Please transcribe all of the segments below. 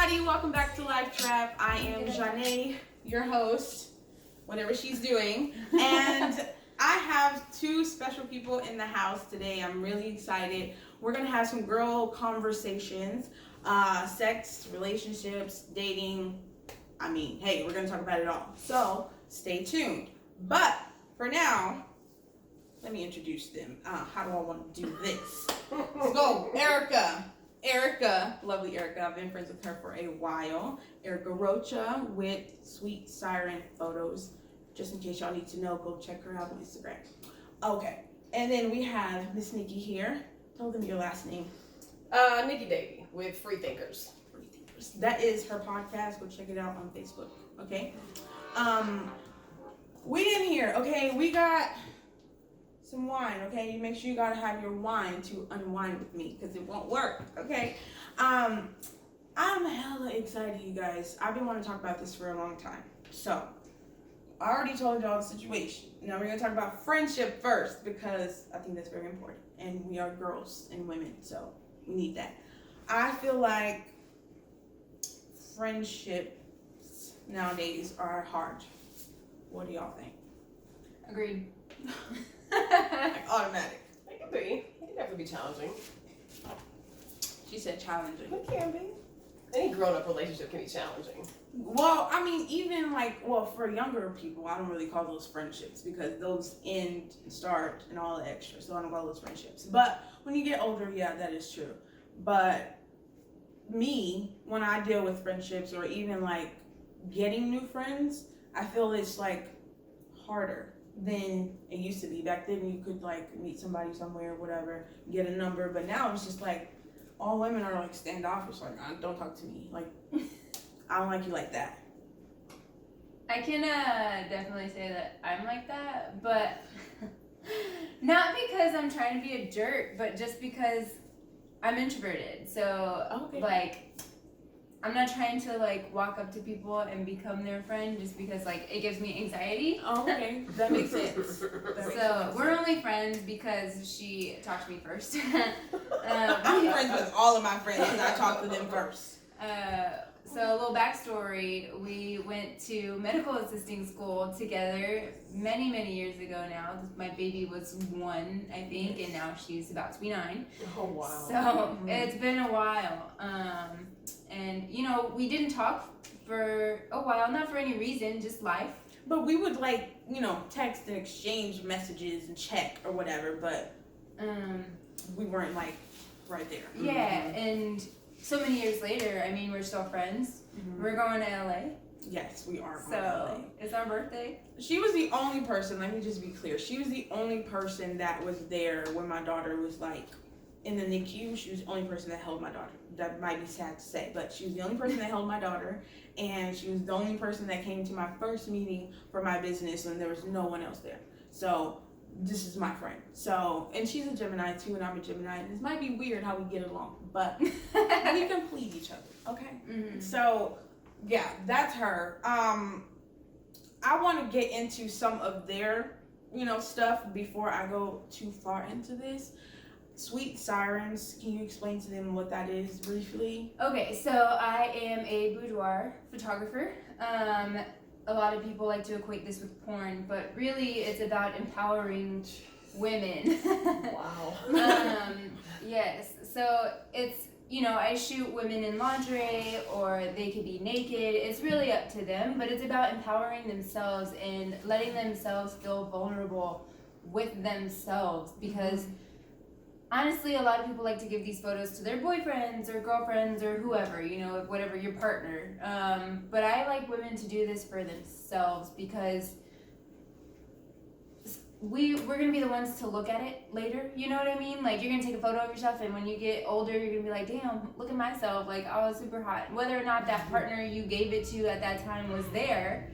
everybody, welcome back to Life Trap. I am Zhane, your host, whatever she's doing, and I have two special people in the house today. I'm really excited. We're gonna have some girl conversations, sex, relationships, dating. I mean, hey, we're gonna talk about it all. So stay tuned. But for now, let me introduce them. How do I want to do this? Let's go, Erica, lovely Erica. I've been friends with her for a while. Erica Rocha with Sweet Siren Photos. Just in case y'all need to know, go check her out on Instagram. Okay, and then we have Miss Nicki here. Tell them your last name. Nicki Davey with Free Thinkers. Free Thinkers. That is her podcast. Go check it out on Facebook. Okay. We in here. Okay, we got some wine, okay? You make sure you gotta have your wine to unwind with me, because it won't work, okay? I'm hella excited, you guys. I've been wanting to talk about this for a long time. So, I already told y'all the situation. Now we're gonna talk about friendship first, because I think that's very important. And we are girls and women, so we need that. I feel like friendships nowadays are hard. What do y'all think? Agreed. Like automatic. It can be. It can definitely be challenging. She said challenging. It can be. Any grown-up relationship can be challenging. Well, I mean, even for younger people, I don't really call those friendships because those end and start and all the extra. So I don't call those friendships. But when you get older, yeah, that is true. But me, when I deal with friendships or even like getting new friends, I feel it's like harder than it used to be. Back then you could like meet somebody somewhere, whatever, get a number, but now it's just like all women are like standoffish, like don't talk to me, like I don't like you like that. I can definitely say that I'm like that, but not because I'm trying to be a jerk, but just because I'm introverted. So like I'm not trying to like walk up to people and become their friend just because like it gives me anxiety. Oh, okay. That makes sense. We're only friends because she talked to me first. I'm friends with all of my friends and I talk to them first. So a little backstory, we went to medical assisting school together many years ago now. My baby was 1, I think, and now she's about to be 9. Oh, wow. So it's been a while. And, you know, we didn't talk for a while, not for any reason, just life. But we would like, text and exchange messages and check or whatever, but we weren't like right there. Yeah, and so many years later, I mean, we're still friends. Mm-hmm. We're going to LA. Yes, we are going to LA. It's our birthday. She was the only person, let me just be clear, she was the only person that was there when my daughter was like in the NICU. She was the only person that held my daughter. That might be sad to say, but she was the only person that held my daughter, and she was the only person that came to my first meeting for my business when there was no one else there. So this is my friend. So, and she's a Gemini too, and I'm a Gemini, and this might be weird how we get along, but we complete each other, okay? Mm-hmm. So, yeah, that's her. I want to get into some of their, stuff before I go too far into this. Sweet Sirens, can you explain to them what that is briefly? Okay, so I am a boudoir photographer. A lot of people like to equate this with porn, but really it's about empowering women. Wow. Yes, so it's, I shoot women in lingerie or they could be naked. It's really up to them, but it's about empowering themselves and letting themselves feel vulnerable with themselves because honestly, a lot of people like to give these photos to their boyfriends or girlfriends or whoever, whatever your partner. But I like women to do this for themselves because we're going to be the ones to look at it later. You know what I mean? Like, you're going to take a photo of yourself, and when you get older, you're going to be like, damn, look at myself. Like, I was super hot. Whether or not that partner you gave it to at that time was there,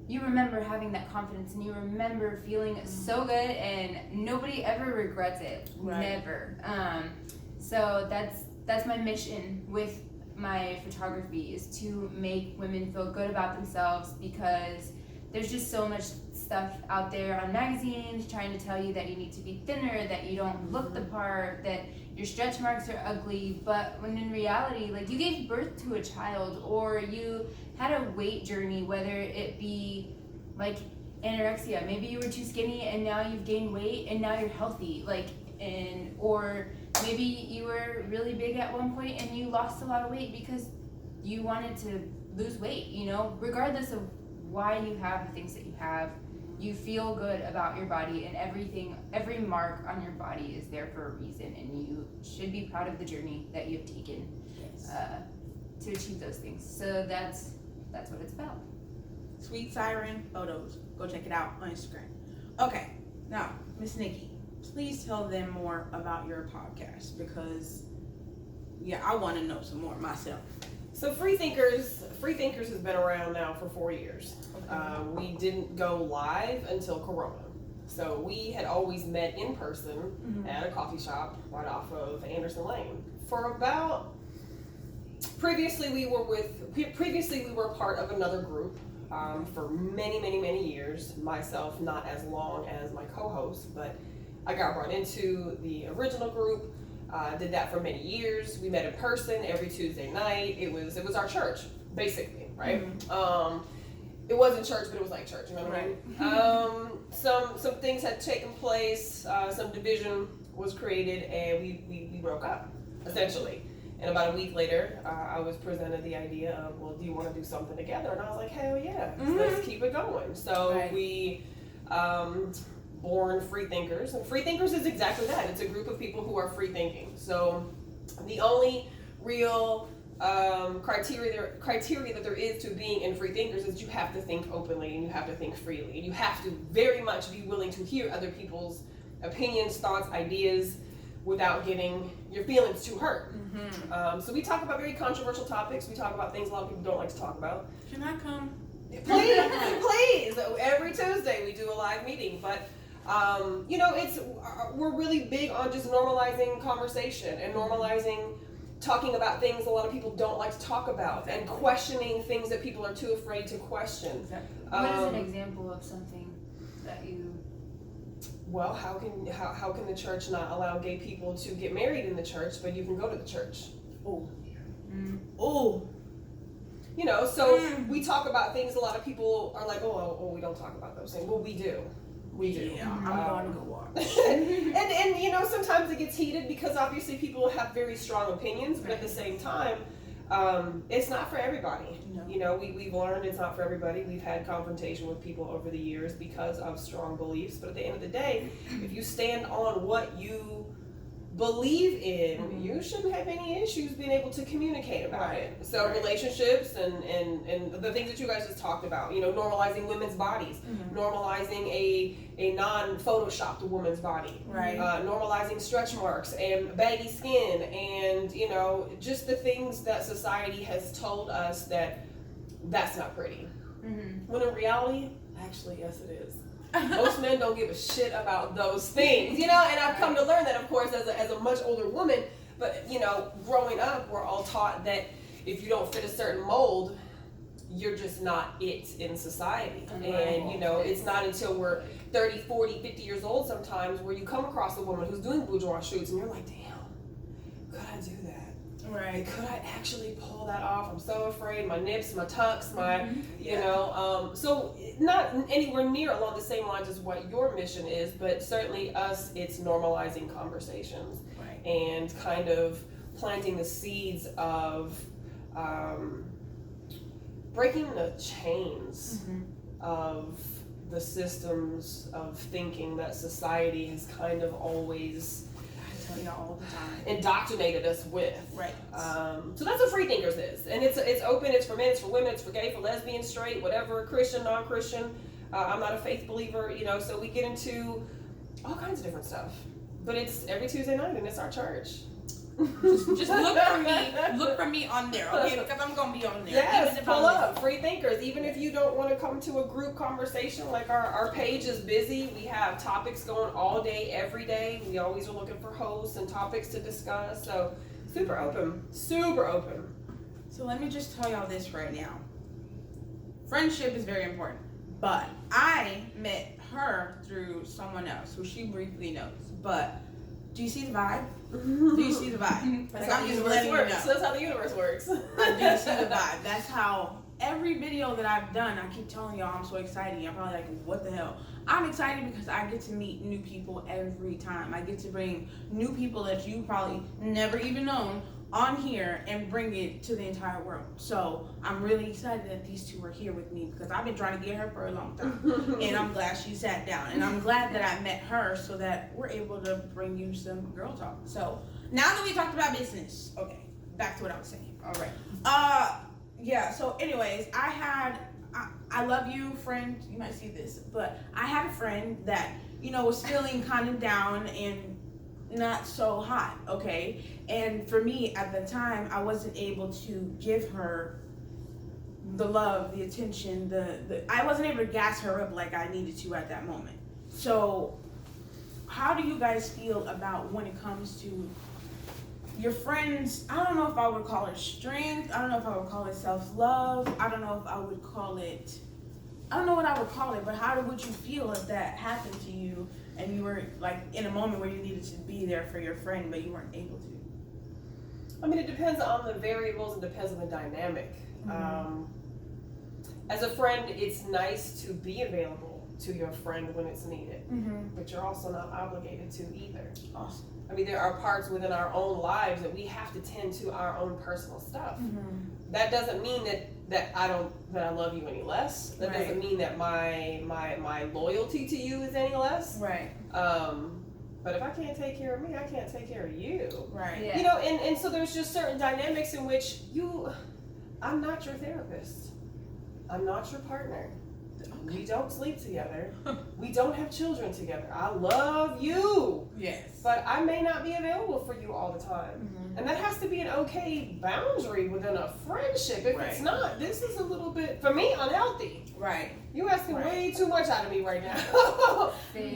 you remember having that confidence and you remember feeling so good and nobody ever regrets it. Right. Never. So that's my mission with my photography is to make women feel good about themselves because there's just so much stuff out there on magazines trying to tell you that you need to be thinner, that you don't look the part, that your stretch marks are ugly, but when in reality, like, you gave birth to a child, or you had a weight journey, whether it be like anorexia, maybe you were too skinny and now you've gained weight and now you're healthy, like, and or maybe you were really big at one point and you lost a lot of weight because you wanted to lose weight, you know, regardless of why you have the things that you have, you feel good about your body, and every mark on your body is there for a reason, and you should be proud of the journey that you've taken to achieve those things. So that's what it's about. Sweet Siren Photos. Go check it out on Instagram. Okay, now, Miss Nicki, please tell them more about your podcast, because, yeah, I want to know some more myself. So Free Thinkers has been around now for 4 years. We didn't go live until Corona. So we had always met in person at a coffee shop right off of Anderson Lane. Previously we were part of another group for many years. Myself, not as long as my co-host, but I got brought into the original group. Did that for many years. We met in person every Tuesday night. It was our church, basically, right? It wasn't church, but it was like church, you know what I mean? Some things had taken place, some division was created, and we broke up, essentially. And about a week later, I was presented the idea of, well, do you want to do something together? And I was like, hell yeah, let's keep it going. So we born Free Thinkers, and Free Thinkers is exactly that. It's a group of people who are free thinking. So the only real criteria that there is to being in Free Thinkers is you have to think openly and you have to think freely, and you have to very much be willing to hear other people's opinions, thoughts, ideas without getting your feelings too hurt. So we talk about very controversial topics. We talk about things a lot of people don't like to talk about. Can I come? Please. Every Tuesday we do a live meeting, but you know, we're really big on just normalizing conversation and normalizing talking about things a lot of people don't like to talk about, and questioning things that people are too afraid to question. Exactly. What is an example of something that you... Well, how can the church not allow gay people to get married in the church, but you can go to the church? Oh. You know, so we talk about things a lot of people are like, oh, we don't talk about those things. Well, we do. We do. Yeah, I'm going to go watch. and you know, sometimes it gets heated because obviously people have very strong opinions, but at the same time, it's not for everybody. No. You know, we've learned it's not for everybody. We've had confrontation with people over the years because of strong beliefs, but at the end of the day, if you stand on what you believe in, you shouldn't have any issues being able to communicate about it. So relationships and the things that you guys just talked about, you know, normalizing women's bodies, normalizing a non-photoshopped woman's body, normalizing stretch marks and baggy skin, and, you know, just the things that society has told us that's not pretty. When in reality, actually, yes it is. Most men don't give a shit about those things, you know, and I've come to learn that, of course, as a much older woman, but, you know, growing up, we're all taught that if you don't fit a certain mold, you're just not it in society. And, you know, it's not until we're 30, 40, 50 years old sometimes where you come across a woman who's doing boudoir shoots and you're like, damn, could I do that? Right. Could I actually pull that off? I'm so afraid. My nips, my tucks, my, you know, so not anywhere near along the same lines as what your mission is, but certainly us, it's normalizing conversations and kind of planting the seeds of breaking the chains of the systems of thinking that society has kind of always all the time indoctrinated us with. So that's what Free Thinkers is, and it's open. It's for men, it's for women, it's for gay, for lesbian, straight, whatever, Christian, non-Christian. I'm not a faith believer, you know, so we get into all kinds of different stuff, but it's every Tuesday night and it's our church. Just look for me on there, okay? Because I'm gonna be on there. Yes, pull up Free Thinkers. Even if you don't want to come to a group conversation, like our page is busy. We have topics going all day, every day. We always are looking for hosts and topics to discuss. So super open, super open. So let me just tell y'all this right now. Friendship is very important, but I I met her through someone else who she briefly knows. But do you see the vibe? Do you see the vibe? That's Like, how I'm the just universe letting you works. know. That's how the universe works. Do you see the vibe? That's how every video that I've done, I keep telling y'all I'm so excited. You're probably like, what the hell? I'm excited because I get to meet new people every time. I get to bring new people that you probably never even known on here and bring it to the entire world. So I'm really excited that these two are here with me because I've been trying to get her for a long time. And I'm glad she sat down. And I'm glad that I met her so that we're able to bring you some girl talk. So now that we talked about business, okay, back to what I was saying. All right. Yeah, so anyways, I love you, friend. You might see this, but I had a friend that, was feeling kind of down and not so hot, okay? And for me, at the time, I wasn't able to give her the love, the attention, I wasn't able to gas her up like I needed to at that moment. So how do you guys feel about when it comes to your friends? I don't know if I would call it strength. I don't know if I would call it self-love. I don't know what I would call it, but how would you feel if that happened to you and you were like in a moment where you needed to be there for your friend, but you weren't able to? I mean, it depends on the variables and depends on the dynamic. Mm-hmm. As a friend, it's nice to be available to your friend when it's needed, Mm-hmm. but you're also not obligated to either. Awesome. I mean, there are parts within our own lives that we have to tend to our own personal stuff. Mm-hmm. That doesn't mean that I love you any less. That Right. doesn't mean that my loyalty to you is any less. Right. But if I can't take care of me, I can't take care of you. Right. Yeah. You know, and so there's just certain dynamics in which I'm not your therapist. I'm not your partner. We don't sleep together. We don't have children together. I love you. Yes. But I may not be available for you all the time. Mm-hmm. And that has to be an okay boundary within a friendship. If it's Right. not, this is a little bit, for me, unhealthy. Right. You asking Right. way too much out of me right now. So it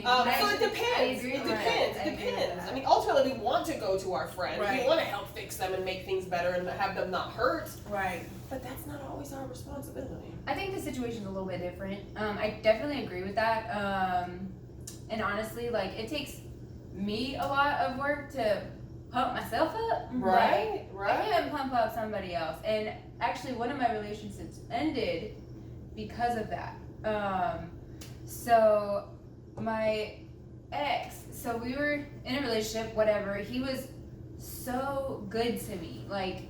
depends. It depends. I mean, ultimately, we want to go to our friends. Right. We want to help fix them and make things better and have them not hurt. Right. But that's not always our responsibility. I think the situation's a little bit different. I definitely agree with that. And honestly, like, it takes me a lot of work to pump myself up. Right, Like, I can't pump up somebody else. And actually, one of my relationships ended because of that. So my ex, so we were in a relationship, whatever. He was so good to me. Like,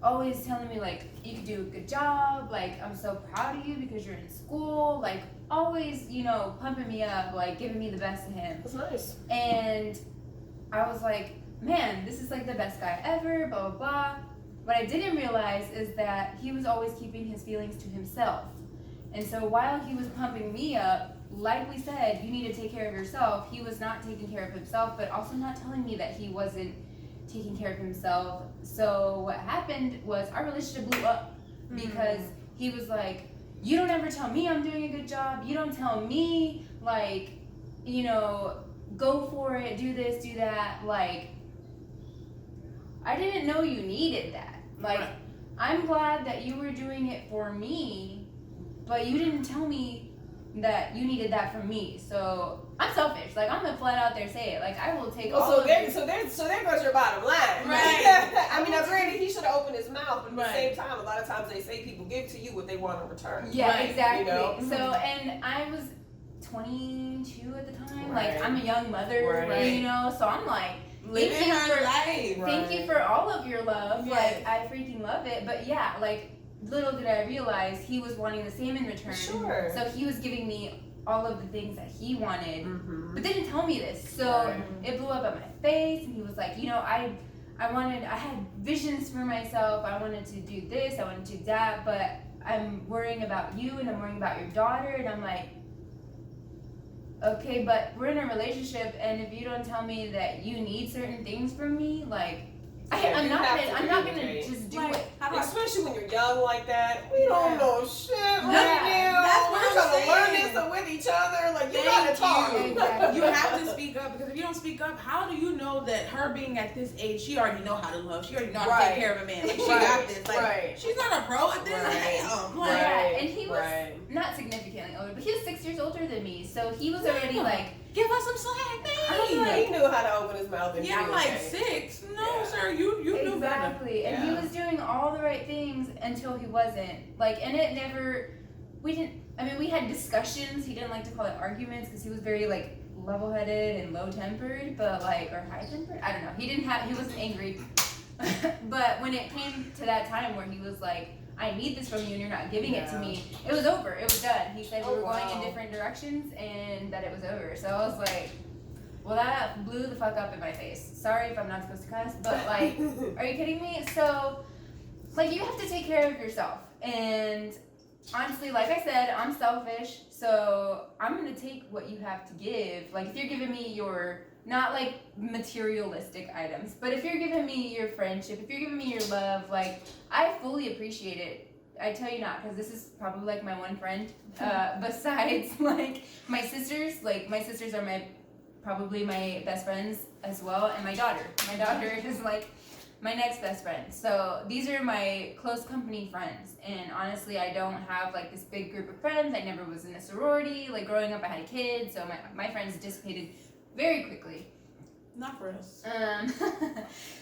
always telling me, like, you could do a good job, like, I'm so proud of you because you're in school, like, always, pumping me up, like, giving me the best of him. That's nice. And I was like, man, this is like the best guy ever, blah, blah, blah. What I didn't realize is that he was always keeping his feelings to himself. And so while he was pumping me up, like we said, you need to take care of yourself, he was not taking care of himself, but also not telling me that he wasn't taking care of himself. So what happened was our relationship blew up because he was like, you don't ever tell me I'm doing a good job. You don't tell me, like, go for it, do this, do that. Like, I didn't know you needed that. Like, Right. I'm glad that you were doing it for me, but you didn't tell me that you needed that from me. So I'm selfish. Like, I'm gonna flat out there say it. Like, I will take all of your... So there goes your bottom line. Right. I mean, now granted, he should have opened his mouth, but at the Right. same time, a lot of times they say people give to you what they want in return. Yeah, Right. exactly. You know? So, and I was 22 at the time. Right. Like, I'm a young mother, Right. so I'm like, Living thank you her for- life. thank you for all of your love. Yes. Like, I freaking love it. But yeah, like, little did I realize he was wanting the same in return. Sure. So he was giving me all of the things that he wanted, Mm-hmm. but didn't tell me this. So Right. it blew up at my face, and he was like, I had visions for myself. I wanted to do this, I wanted to do that, but I'm worrying about you and I'm worrying about your daughter. And I'm like, okay, but we're in a relationship, and if you don't tell me that you need certain things from me, like, I'm not gonna communicate. just do Like, it. how do I Especially when you're young like that. We don't know shit right Yeah. now. That's what We're I'm trying to learn saying. this with each other. Like, you Thank gotta gotta talk. Exactly. You have to speak up, because if you don't speak up, how do you know that her being at this age, she already know how to love, she already know how to take care of a man, like she got this, like she's not a pro at this. And he was not significantly older, but he was 6 years older than me, so he was already like, give us some slack, He knew how to open his mouth and I'm like 6. No, sir, you knew better. Exactly, and he was doing all the right things until he wasn't. Like, and it never. We had discussions. He didn't like to call it arguments because he was very like level-headed and low-tempered, but like, or high-tempered. I don't know. He wasn't angry, but when it came to that time where he was like, I need this from you and you're not giving it to me, it was over. It was done. He said we were going in different directions and that it was over. So I was like, well, that blew the fuck up in my face. Sorry if I'm not supposed to cuss, but like, are you kidding me? So, like, you have to take care of yourself. And honestly, like I said, I'm selfish. So I'm going to take what you have to give. Like, if you're giving me your, not like materialistic items, but if you're giving me your friendship, if you're giving me your love, like, I fully appreciate it. I tell you not, because this is probably like my one friend, besides like my sisters. Like, my sisters are probably my best friends as well, and my daughter is like my next best friend. So these are my close company friends, and honestly, I don't have like this big group of friends. I never was in a sorority. Like, growing up, I had a kid, so my friends dissipated very quickly. Not for us.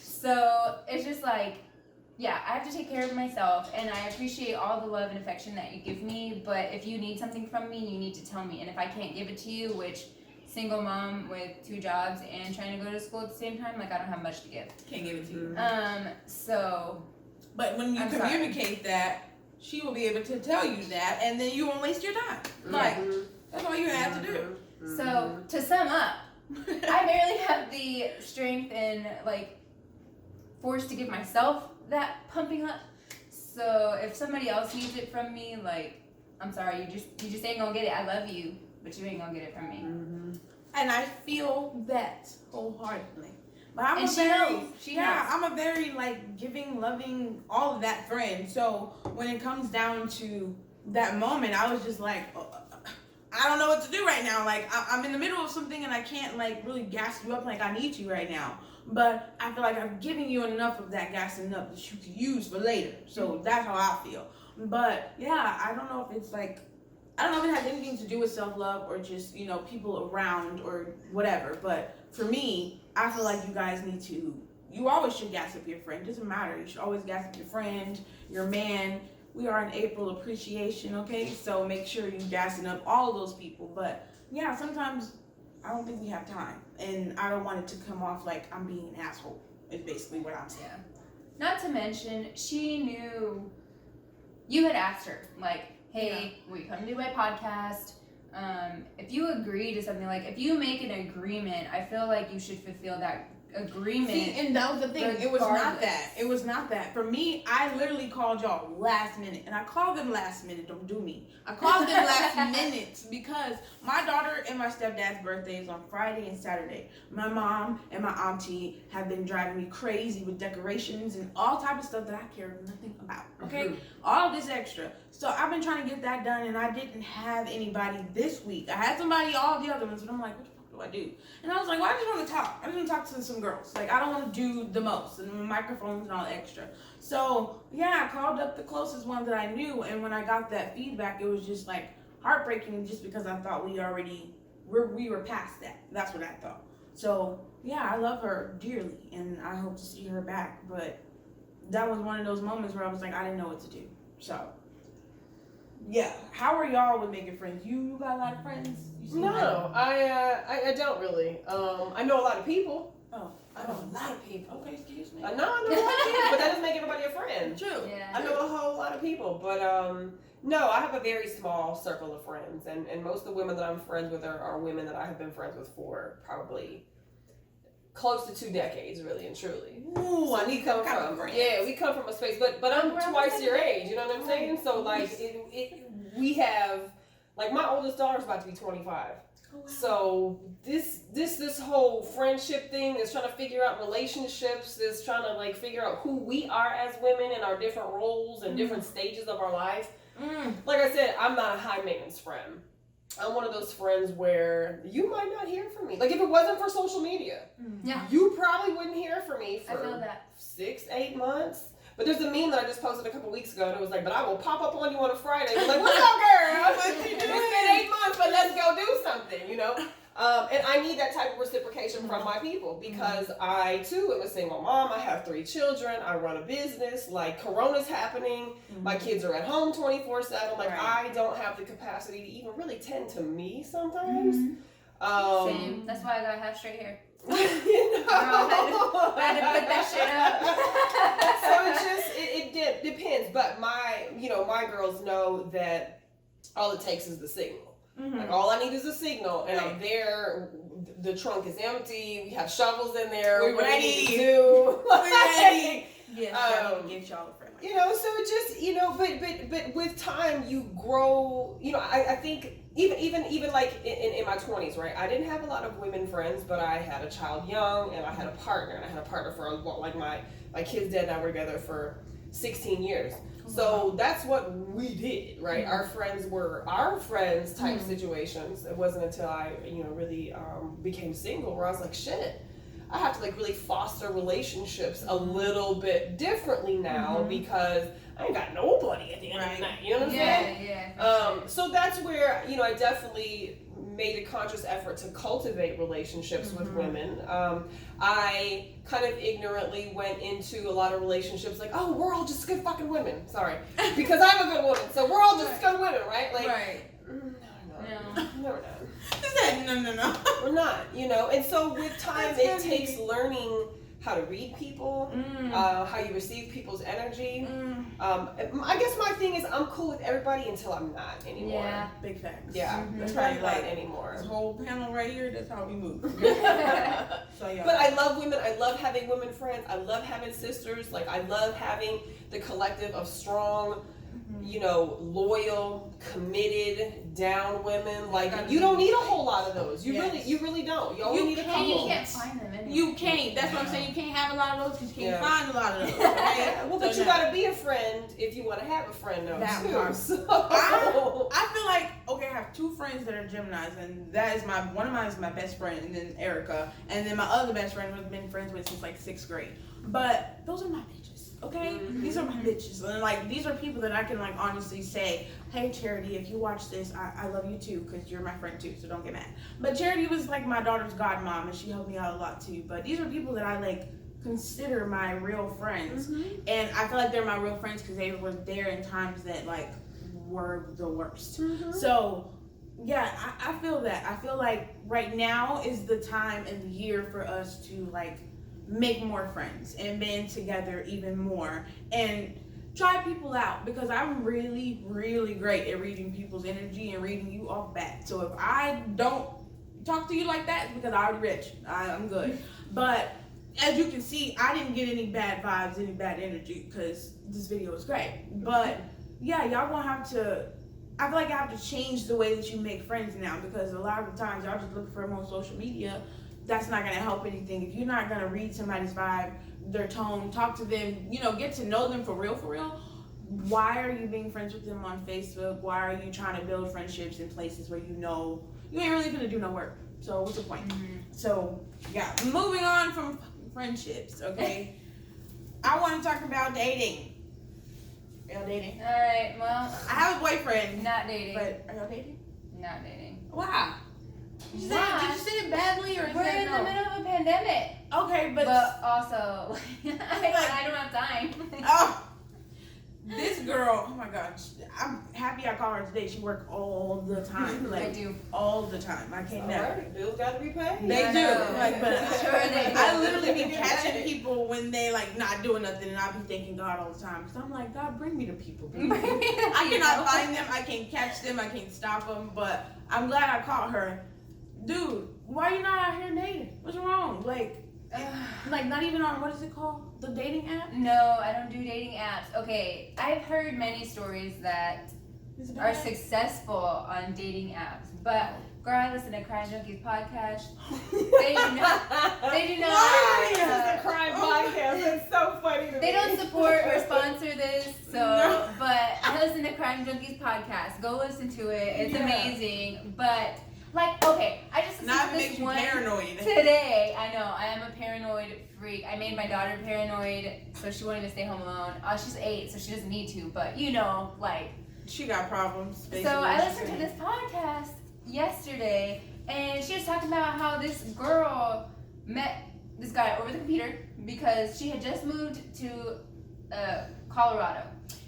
So it's just like, yeah, I have to take care of myself, and I appreciate all the love and affection that you give me, but if you need something from me, you need to tell me, and if I can't give it to you, which single mom with 2 jobs and trying to go to school at the same time, like, I don't have much to give. Can't give it to you. So. But when you communicate that, she will be able to tell you that, and then you won't waste your time. Like, that's all you have to do. So, to sum up, I barely have the strength and, like, force to give myself that pumping up. So, if somebody else needs it from me, like, I'm sorry, you just ain't gonna get it. I love you, but you ain't gonna get it from me. And I feel that wholeheartedly. But I'm a very like giving, loving, all of that friend. So when it comes down to that moment, I was just like, I don't know what to do right now. Like, I'm in the middle of something and I can't like really gas you up like I need you right now. But I feel like I'm giving you enough of that gassing up that you can use for later. So that's how I feel. But yeah, I don't know if it's like, I don't know if it has anything to do with self-love or just, people around or whatever. But for me, I feel like you guys need to, you always should gas up your friend. It doesn't matter. You should always gas up your friend, your man. We are in April appreciation, okay? So make sure you're gassing up all of those people. But yeah, sometimes I don't think we have time. And I don't want it to come off like I'm being an asshole, is basically what I'm saying. Not to mention, she knew, you had asked her, like, hey, will you come do my podcast? If you agree to something, like, if you make an agreement, I feel like you should fulfill that agreement. See, and that was the thing. Regardless. It was not that. For me, I literally called y'all last minute. And I called them last minute. Don't do me. I called them last minute because my daughter and my stepdad's birthday is on Friday and Saturday. My mom and my auntie have been driving me crazy with decorations and all type of stuff that I care nothing about. Okay? All this extra. So I've been trying to get that done, and I didn't have anybody this week. I had somebody all the other ones, but I'm like, what the fuck do I do? And I was like, well, I just want to talk. I just want to talk to some girls. Like, I don't want to do the most, and microphones and all extra. So, yeah, I called up the closest ones that I knew, and when I got that feedback, it was just, like, heartbreaking just because I thought we were past that. That's what I thought. So, yeah, I love her dearly, and I hope to see her back, but that was one of those moments where I was like, I didn't know what to do. So, yeah. How are y'all with making friends? You got a lot of friends? No, I don't really. I know a lot of people. Oh, I know a lot of people. Okay, excuse me. I know a lot of people, but that doesn't make everybody a friend. True. Yeah. I know a whole lot of people, but no, I have a very small circle of friends, and most of the women that I'm friends with are women that I have been friends with for probably close to 2 decades, really and truly. Ooh, So we come from a space, but I'm twice your age. You know what I'm saying? So like, we have, like, my oldest daughter's about to be 25. Oh, wow. So this whole friendship thing is trying to figure out relationships, is trying to like figure out who we are as women and our different roles and different stages of our life. Like I said, I'm not a high maintenance friend. I'm one of those friends where you might not hear from me. Like if it wasn't for social media, you probably wouldn't hear from me for 6-8 months. But there's a meme that I just posted a couple weeks ago, and it was like, but I will pop up on you on a Friday. Like, what's up, girl? It's been 8 months, but let's go do something, you know? And I need that type of reciprocation from my people because I, too, am a single mom. I have 3 children. I run a business. Like, Corona's happening. My kids are at home 24/7. Like, I don't have the capacity to even really tend to me sometimes. Same. That's why I got half straight hair. You know? I had to put that shit up. So it depends. But my girls know that all it takes is the signal. Like all I need is a signal, and I'm there. The trunk is empty. We have shovels in there. We're ready. We're ready. Yeah, get y'all a friend. You know, so it just but with time you grow. You know, I think even like in my 20s, right? I didn't have a lot of women friends, but I had a child young, and I had a partner, and I had a partner for like my kids' dad and I were together for 16 years. So that's what we did, right? Our friends were our friends type situations. It wasn't until I, really became single where I was like, shit, I have to like really foster relationships a little bit differently now because I ain't got nobody at the end of the night. You know what I'm saying? Yeah. So that's where, I definitely made a conscious effort to cultivate relationships with women. I kind of ignorantly went into a lot of relationships like, oh, we're all just good fucking women. Sorry. Because I'm a good woman. So we're all just good women, right? Like, No, we're not. No. We're not, And so with time, it takes learning how to read people, how you receive people's energy. I guess my thing is I'm cool with everybody until I'm not anymore. Yeah, big facts. Yeah, that's right. right. Not anymore. This whole panel right here, that's how we move. So yeah. But I love women. I love having women friends. I love having sisters. Like I love having the collective of strong, loyal, committed, down women. Like you don't need a whole lot of those. You really don't. You only need a couple. You can't find them anyway. You can't. That's what I'm saying. You can't have a lot of those because you can't find a lot of those. Okay? Well, but you gotta be a friend if you want to have a friend, though. That too. part. So. I feel like I have 2 friends that are Geminis, and that is one of mine is my best friend, and then Erica, and then my other best friend who I've been friends with since like 6th grade. But those are my bitches. Okay, these are my bitches, and like these are people that I can like honestly say, hey Charity, if you watch this, I love you too, because you're my friend too, so don't get mad. But Charity was like my daughter's godmom, and she helped me out a lot too. But these are people that I like consider my real friends, and I feel like they're my real friends because they were there in times that like were the worst. So yeah, I feel that. I feel like right now is the time and the year for us to like make more friends and band together even more and try people out, because I'm really, really great at reading people's energy and reading you off bat. So if I don't talk to you like that, it's because I'm already rich. I'm good. But as you can see, I didn't get any bad vibes, any bad energy, because this video is great. But yeah, y'all gonna have to, I feel like I have to change the way that you make friends now, because a lot of the times y'all just look for them on social media. That's not going to help anything. If you're not going to read somebody's vibe, their tone, talk to them, get to know them for real, why are you being friends with them on Facebook? Why are you trying to build friendships in places where you ain't really going to do no work? So what's the point? So yeah, moving on from friendships, okay? I want to talk about dating. Are y'all dating? All right, well. I have a boyfriend. Not dating. But are y'all dating? Not dating. Why? Did you say it badly, or we're in the middle of a pandemic? Okay, but also, I don't have time. Oh, this girl! Oh my God, I'm happy I called her today. She works all the time. Like, I do all the time. I can't never. Right. Bills gotta be paid. They do. Like, but Sure they do. I literally be catching people when they like not doing nothing, and I be thanking God all the time. Because I'm like, God, bring me to people. I cannot find them. I can't catch them. I can't stop them. But I'm glad I caught her. Dude, why are you not out here dating? What's wrong? Like not even on, what is it called? The dating app? No, I don't do dating apps. Okay, I've heard many stories that are successful on dating apps, But girl, I listen to Crime Junkies podcast. They do not. Why is this a crime podcast? It's so funny to me. They don't support or sponsor this, so. No. But I listen to Crime Junkies podcast. Go listen to it. It's amazing. But like, okay, I just listened Not to this make you one paranoid. today. I know I am a paranoid freak. I made my daughter paranoid, so she won't even stay home alone. She's 8, so she doesn't need to. But you know, like. She got problems. So I listened to this podcast yesterday, and she was talking about how this girl met this guy over the computer because she had just moved to Colorado.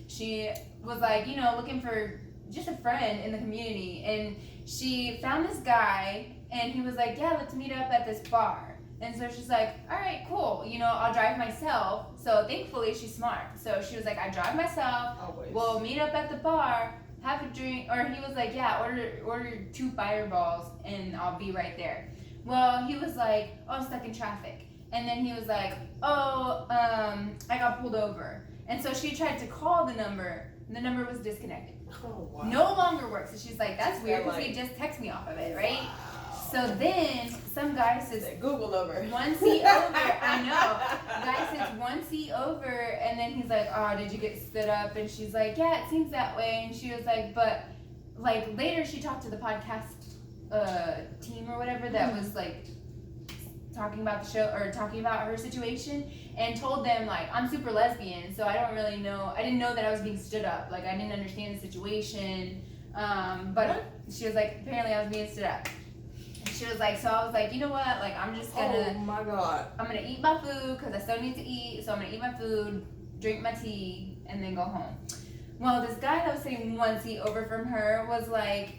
She was like, you know, looking for just a friend in the community, and she found this guy, and he was like, yeah, let's meet up at this bar. And so she's like, all right, cool. You know, I'll drive myself. So thankfully, she's smart. So she was like, I drive myself. Always. We'll meet up at the bar, have a drink. Or he was like, yeah, order 2 fireballs, and I'll be right there. Well, he was like, oh, I'm stuck in traffic. And then he was like, oh, I got pulled over. And so she tried to call the number. And the number was disconnected. Oh, wow. No longer works. So she's like, that's weird because like- he just texted me off of it, right? Wow. So then some guy says, Google number. 1 seat over. I know. The guy says 1 seat over, and then he's like, oh, did you get stood up? And she's like, yeah, it seems that way. And she was like, but like later she talked to the podcast team or whatever that was like talking about the show or talking about her situation, and told them like, I'm super lesbian, so I don't really know. I didn't know that I was being stood up. Like I didn't understand the situation. But What? she was like, apparently I was being stood up. She was like, so I was like, you know what? Like, I'm just gonna, Oh my God. I'm gonna eat my food because I still need to eat. So I'm gonna eat my food, drink my tea, and then go home. Well, this guy that was sitting 1 seat over from her was like,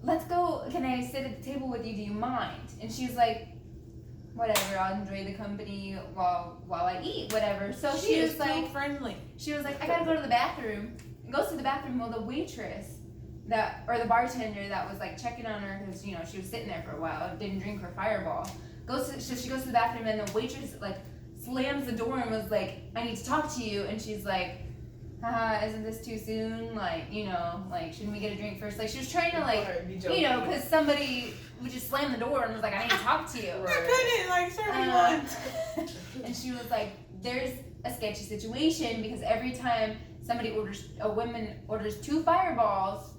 let's go. Can I sit at the table with you? Do you mind? And she was like, whatever. I'll enjoy the company while I eat, whatever. So she was is like, so friendly. she was like, I gotta go to the bathroom. And goes to the bathroom. Well, the waitress or the bartender that was like checking on her because, you know, she was sitting there for a while, didn't drink her fireball. So she goes to the bathroom, and the waitress like slams the door and was like, I need to talk to you. And she's like, isn't this too soon? Like, you know, like, shouldn't we get a drink first? Like, she was trying to like, you know, because somebody would just slam the door and was like, I need to talk to you. I couldn't, like, sir, we want. And she was like, there's a sketchy situation because every time a woman orders 2 fireballs,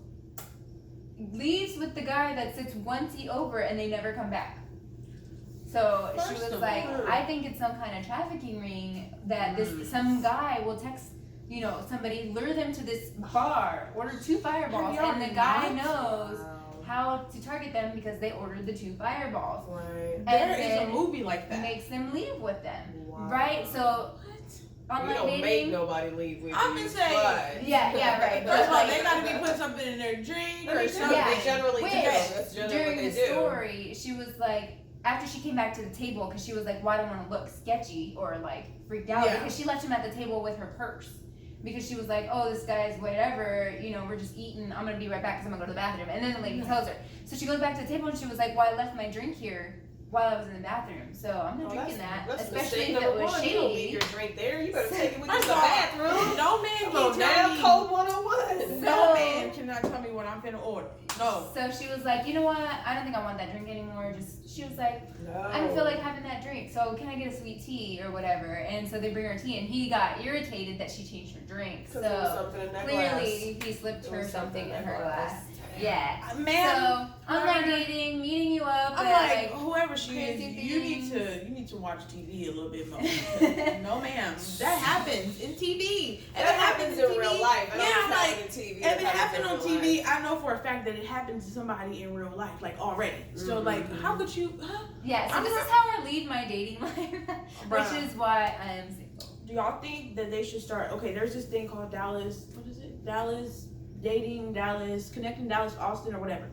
leaves with the guy that sits 1 seat over, and they never come back. So she First was of like, all- I think it's some kind of trafficking ring that some guy will text, you know, somebody, lure them to this bar, order 2 fireballs, You're and the guy nuts. knows how to target them because they ordered the 2 fireballs. Right. There And is a then movie like that. makes them leave with them, Wow. right? So You online don't make dating. nobody leave with I'm you. gonna say- but- Yeah, right. First of all, Like- they gotta be putting something in their drink or They something. Yeah. They generally Which, do. That's generally during what they the do. story, she was like, after she came back to the table, because she was like, well, I don't want to look sketchy or like freaked out, Yeah. because she left him at the table with her purse. Because she was like, oh, this guy's whatever, you know, we're just eating, I'm gonna be right back because I'm gonna go to the bathroom. And then the lady tells her. So she goes back to the table and she was like, well, I left my drink here while I was in the bathroom, so I'm not drinking that. That's Especially mistake if it number was one. You don't leave shady. your drink there. You better take it with you to First the of all, bathroom. No man Come can on tell now, me. code 101. No man cannot tell me what I'm finna order. No. So she was like, you know what? I don't think I want that drink anymore. She was like, No. I don't feel like having that drink, so can I get a sweet tea or whatever? And so they bring her tea, and he got irritated that she changed her drink. 'Cause there was So something in that clearly he slipped There her was something in that her glass. Damn. Yeah. Man, So online dating, meeting you up, I'm and like, whoever she is, crazy you need to watch TV a little bit more. No, ma'am, that happens in TV. And that happens in TV. real life. I don't Yeah, just like, happen in TV. if That it happens happened in on real TV, life. I know for a fact that it happened to somebody in real life, like already. So, like, Mhm. how could you? Huh? yeah. So I'm this not- is how I lead my dating life, which Bruh. is why I am single. Do y'all think that they should start? Okay, there's this thing called Dallas. What is it? Dallas dating, Dallas connecting, Dallas Austin or whatever.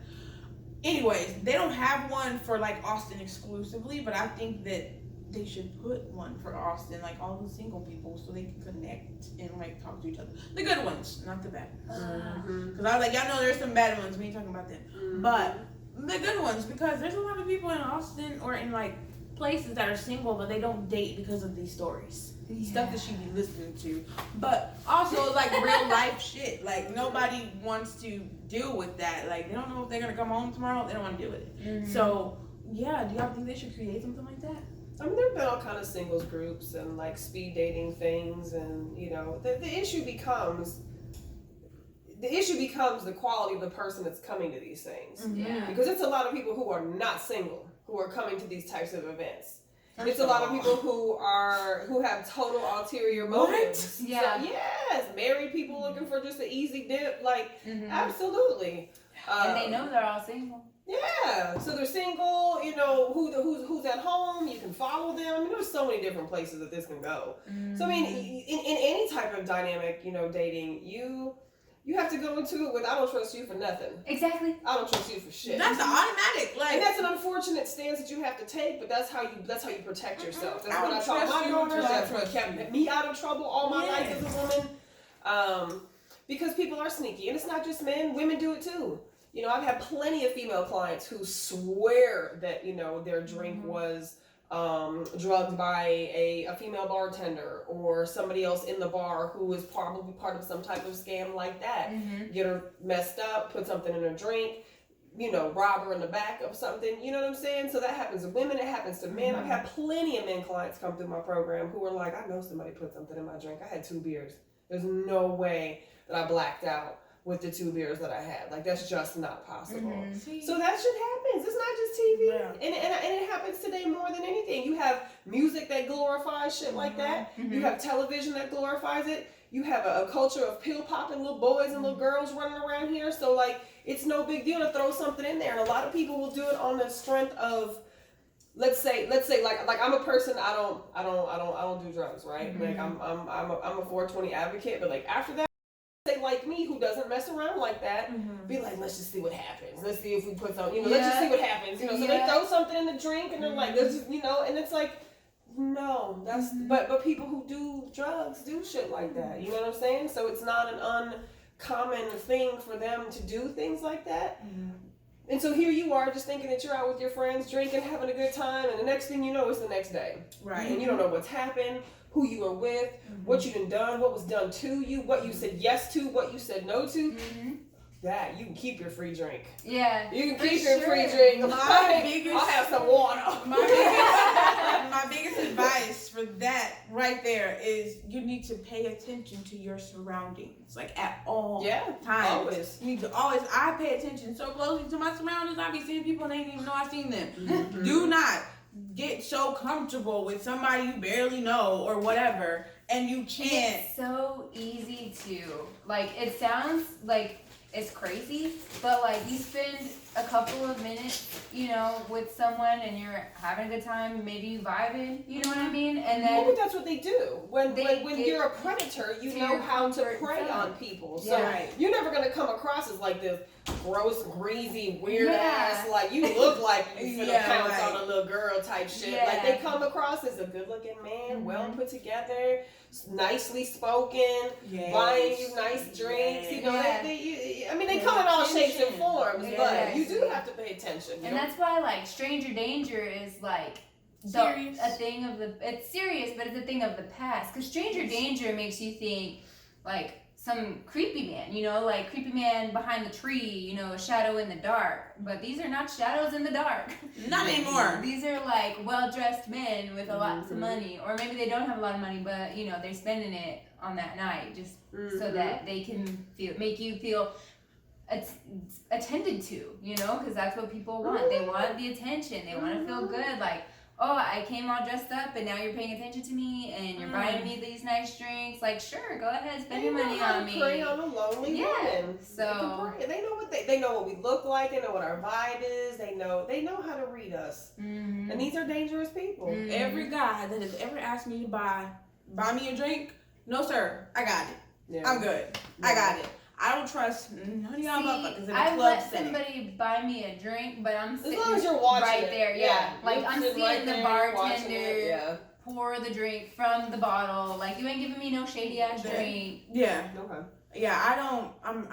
Anyways, they don't have one for like Austin exclusively, but I think that they should put one for Austin, like all the single people, so they can connect and like talk to each other. The good ones, not the bad ones. Mhm. Because I was like, y'all know there's some bad ones. We ain't talking about them, Mhm. but the good ones, because there's a lot of people in Austin or in like places that are single, but they don't date because of these stories. Stuff that she be listening to. But also, like, real life shit. Like, nobody wants to deal with that. Like, they don't know if they're going to come home tomorrow. They don't want to deal with it. Mm-hmm. So, yeah, do y'all think they should create something like that? I mean, there have been all kind of singles groups and, like, speed dating things. And, you know, the issue becomes the quality of the person that's coming to these things. Mm-hmm. Yeah. Because it's a lot of people who are not single who are coming to these types of events. It's a lot of people who have total ulterior motives. Yeah. So, yes, married people looking for just an easy dip. Like, absolutely. And they know they're all single. Yeah. So they're single. You know who's at home. You can follow them. I mean, there's so many different places that this can go. So I mean, in any type of dynamic, you know, dating, you have to go into it with, I don't trust you for nothing. Exactly. I don't trust you for shit. That's automatic. Like, and that's an unfortunate stance that you have to take, but that's how you protect yourself. That's what I trust taught my you daughters. until I That's what trust kept you. me out of trouble all my life as a woman. Because people are sneaky, and it's not just men. Women do it too. You know, I've had plenty of female clients who swear that, you know, their drink was drugged by a female bartender or somebody else in the bar who is probably part of some type of scam like that. Get her messed up, put something in her drink, you know, rob her in the back of something. You know what I'm saying? So that happens to women, it happens to men. I've had plenty of men clients come through my program who were like, I know somebody put something in my drink. I had 2 beers. There's no way that I blacked out with the 2 beers that I had. Like, that's just not possible. So that shit happens. It's not just TV. Yeah. And it happens today more than anything. You have music that glorifies shit like that. You have television that glorifies it. You have a culture of pill popping little boys and little girls running around here. So, like, it's no big deal to throw something in there. And a lot of people will do it on the strength of, let's say like I'm a person, I don't do drugs, right? Like I'm a 420 advocate, but like after that, they like me who doesn't mess around like that, be like, let's just see what happens. Let's see if we put some, you know, let's just see what happens. You know, so they throw something in the drink and they're like, let's just, you know, and it's like, no, that's but people who do drugs do shit like that. You know what I'm saying? So it's not an uncommon thing for them to do things like that. And so here you are just thinking that you're out with your friends, drinking, having a good time, and the next thing you know, it's the next day. Right. And you don't know what's happened, who you were with, what you done, what was done to you, what you said yes to, what you said no to. That, you can keep your free drink. Yeah. You can keep your free drink. I'll have some water. My biggest advice for that right there is you need to pay attention to your surroundings, like at all times. Always. You need to always. I pay attention so closely to my surroundings. I be seeing people and they didn't even know I seen them. Do not get so comfortable with somebody you barely know or whatever, and you can't. It's so easy to, like, it sounds like it's crazy, but like you spend a couple of minutes, you know, with someone and you're having a good time, maybe you vibing, you know what I mean? And then well, but that's what they do. When you're a predator, you know how to prey on people. So you're never gonna come across as like this gross, greasy, weird ass, like you look like you finna pounce on a little girl type shit. Like they come across as a good looking man, well put together, nicely spoken, buying you nice drinks. You know, they come in all shapes and forms, but you do have to pay attention. And that's why, like, stranger danger is like a thing of it's serious, but it's a thing of the past. Because stranger danger makes you think like some creepy man, you know, like creepy man behind the tree, you know, a shadow in the dark. But these are not shadows in the dark. Not anymore. These are like well-dressed men with a lots of money, or maybe they don't have a lot of money, but you know they're spending it on that night just so that they can make you feel attended to, you know, because that's what people want. They want the attention. They want to feel good, like, oh, I came all dressed up and now you're paying attention to me and you're buying me these nice drinks. Like, sure, go ahead, spend your money on me. Prey on a lonely woman. So they know what they know what we look like. They know what our vibe is. They know how to read us. And these are dangerous people. Every guy that has ever asked me to buy me a drink, no sir, I got it. I'm good. I got it. I don't trust none of y'all motherfuckers in a club let setting. somebody buy me a drink, but I'm sitting as long as you're watching right there. Like you're I'm seeing the bartender pour the drink from the bottle. Like you ain't giving me no shady ass drink. Yeah. Okay. Yeah, I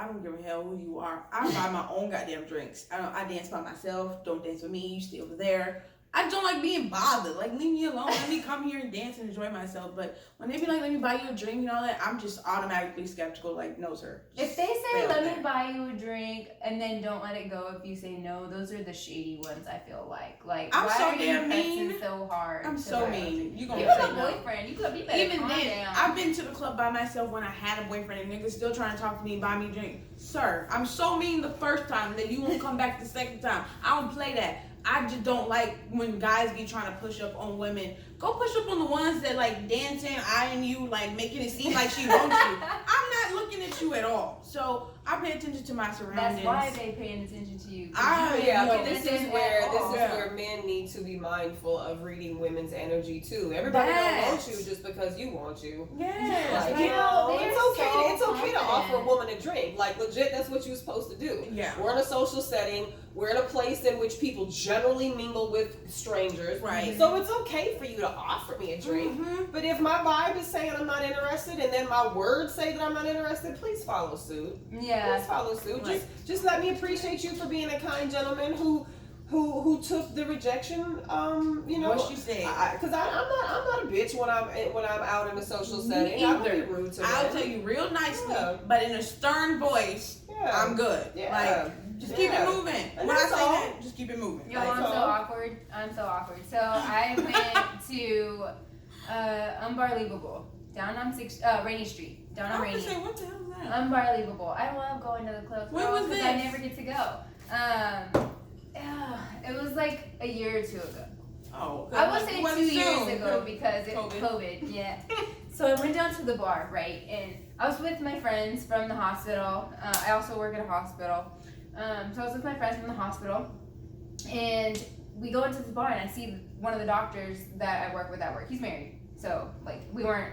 don't give a hell who you are. I buy my own goddamn drinks. I dance by myself. Don't dance with me. You stay over there. I don't like being bothered. Like, leave me alone. Let me come here and dance and enjoy myself. But when they be like, let me buy you a drink and all that, I'm just automatically skeptical. Like, no, sir. If they say, let me buy you a drink, and then don't let it go if you say no, those are the shady ones, I feel like. Like, I'm why so are damn you mean. pressing so hard? I'm so mean. You have say a no. boyfriend. You could be better. Even calm then, down. I've been to the club by myself when I had a boyfriend and niggas still trying to talk to me and buy me a drink. Sir, I'm so mean the first time that you won't come back the second time. I don't play that. I just don't like when guys be trying to push up on women. Go push up on the ones that like dancing, eyeing you, like making it seem like she wants you. I'm not looking at you at all. So I pay attention to my surroundings. That's why they paying attention to you. But this is where Yeah. men need to be mindful of reading women's energy too. Everybody don't want you just because you want you. Yes. Like, You know, it's okay to offer a confident. woman a drink. Like legit, that's what you're supposed to do. Yeah. We're in a social setting. We're in a place in which people generally mingle with strangers. Right. So it's okay for you to offer me a drink. Mm-hmm. But if my vibe is saying I'm not interested, and then my words say that I'm not interested, please follow suit. Yeah. Please follow suit. Right. Just let me appreciate you for being a kind gentleman who took the rejection. You know What she said. Because I'm not a bitch when I'm out in a social setting. I don't be rude to I'll men. tell you real nicely, Yeah. but in a stern voice, Yeah. I'm good. Yeah. Like, just keep it moving. And When I that's say all. that, just keep it moving. Yo, Like, I'm so awkward. So I went to Unbelievable down on Rainy Street. Down on I Rainy. was say, what the hell is that? Unbelievable. I love going to the clubs. When was because I this? never get to go. It was like a year or two ago. Oh, I would say it was 2 years soon. ago because it COVID. COVID. Yeah. So I went down to the bar, right, and I was with my friends from the hospital. I also work at a hospital. So I was with my friends from the hospital, and we go into the bar, and I see one of the doctors that I work with at work. He's married, so like we weren't.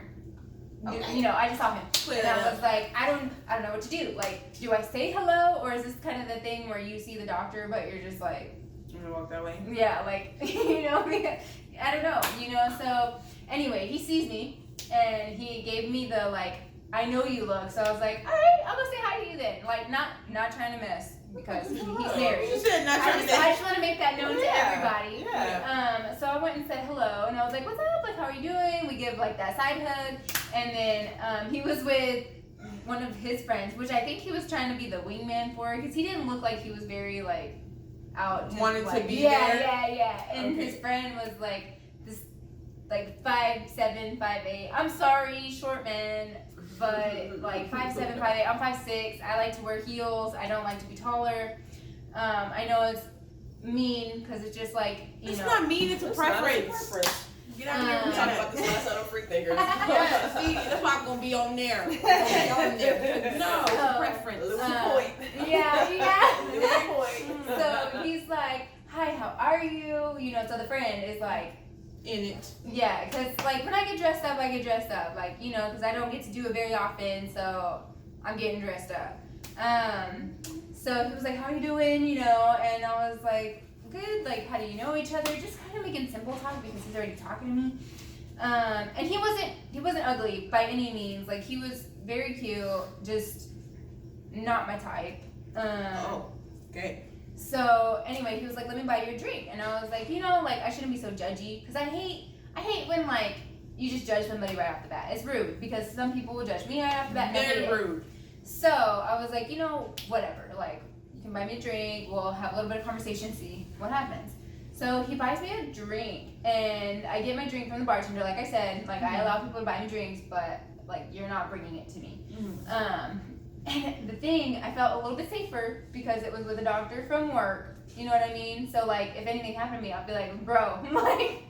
Okay. You know, I just saw him, Clear and that I up. was like, I don't know what to do. Like, do I say hello, or is this kind of the thing where you see the doctor, but you're just like, I'm gonna walk that way. yeah, like, you know, I don't know, you know. So anyway, he sees me, and he gave me the like, I know you look. So I was like, all right, I'm gonna say hi to you then. Like, not trying to mess because he's married. You said not I trying just want to make that known to Yeah, everybody. yeah. So I went and said hello, and I was like, "What's up? Like, how are you doing?" We give like that side hug, and then he was with one of his friends, which I think he was trying to be the wingman for, because he didn't look like he was very like out. Wanted to be yeah, there? Yeah. And Okay. his friend was like this, like 5'7", 5'8". I'm sorry, short man. But like 5'7", 5'8". I'm 5'6". I like to wear heels. I don't like to be taller. I know it's mean because it's just like It's know. not mean, it's a preference. Preference. Get out of here We with talked that. about this last night on Freak Thinkers. Yeah, see, that's why I'm gonna be on there. I'm gonna be on there. No, it's a preference. Lose the point. Yeah. Lose the point. So he's like, "Hi, how are you?" You know, so the friend is like, In it. yeah, because like when I get dressed up, I get dressed up. Like, you know, because I don't get to do it very often, so I'm getting dressed up. So he was like, "How are you doing?" You know, and I was like, "Good." Like, how do you know each other? Just kind of making simple talk because he's already talking to me. And he wasn't ugly by any means. Like, he was very cute, just not my type. Oh, okay. So anyway, he was like, "Let me buy you a drink," and I was like, you know, like I shouldn't be so judgy because I hate when like you just judge somebody right off the bat. It's rude because some people will judge me right off the bat. and I hate Very it. rude. So I was like, you know, whatever. Like, you can buy me a drink. We'll have a little bit of conversation, see what happens. So he buys me a drink, and I get my drink from the bartender. Like I said, like I allow people to buy me drinks, but like you're not bringing it to me. And the thing, I felt a little bit safer because it was with a doctor from work. You know what I mean? So like, if anything happened to me, I'd be like, bro, like,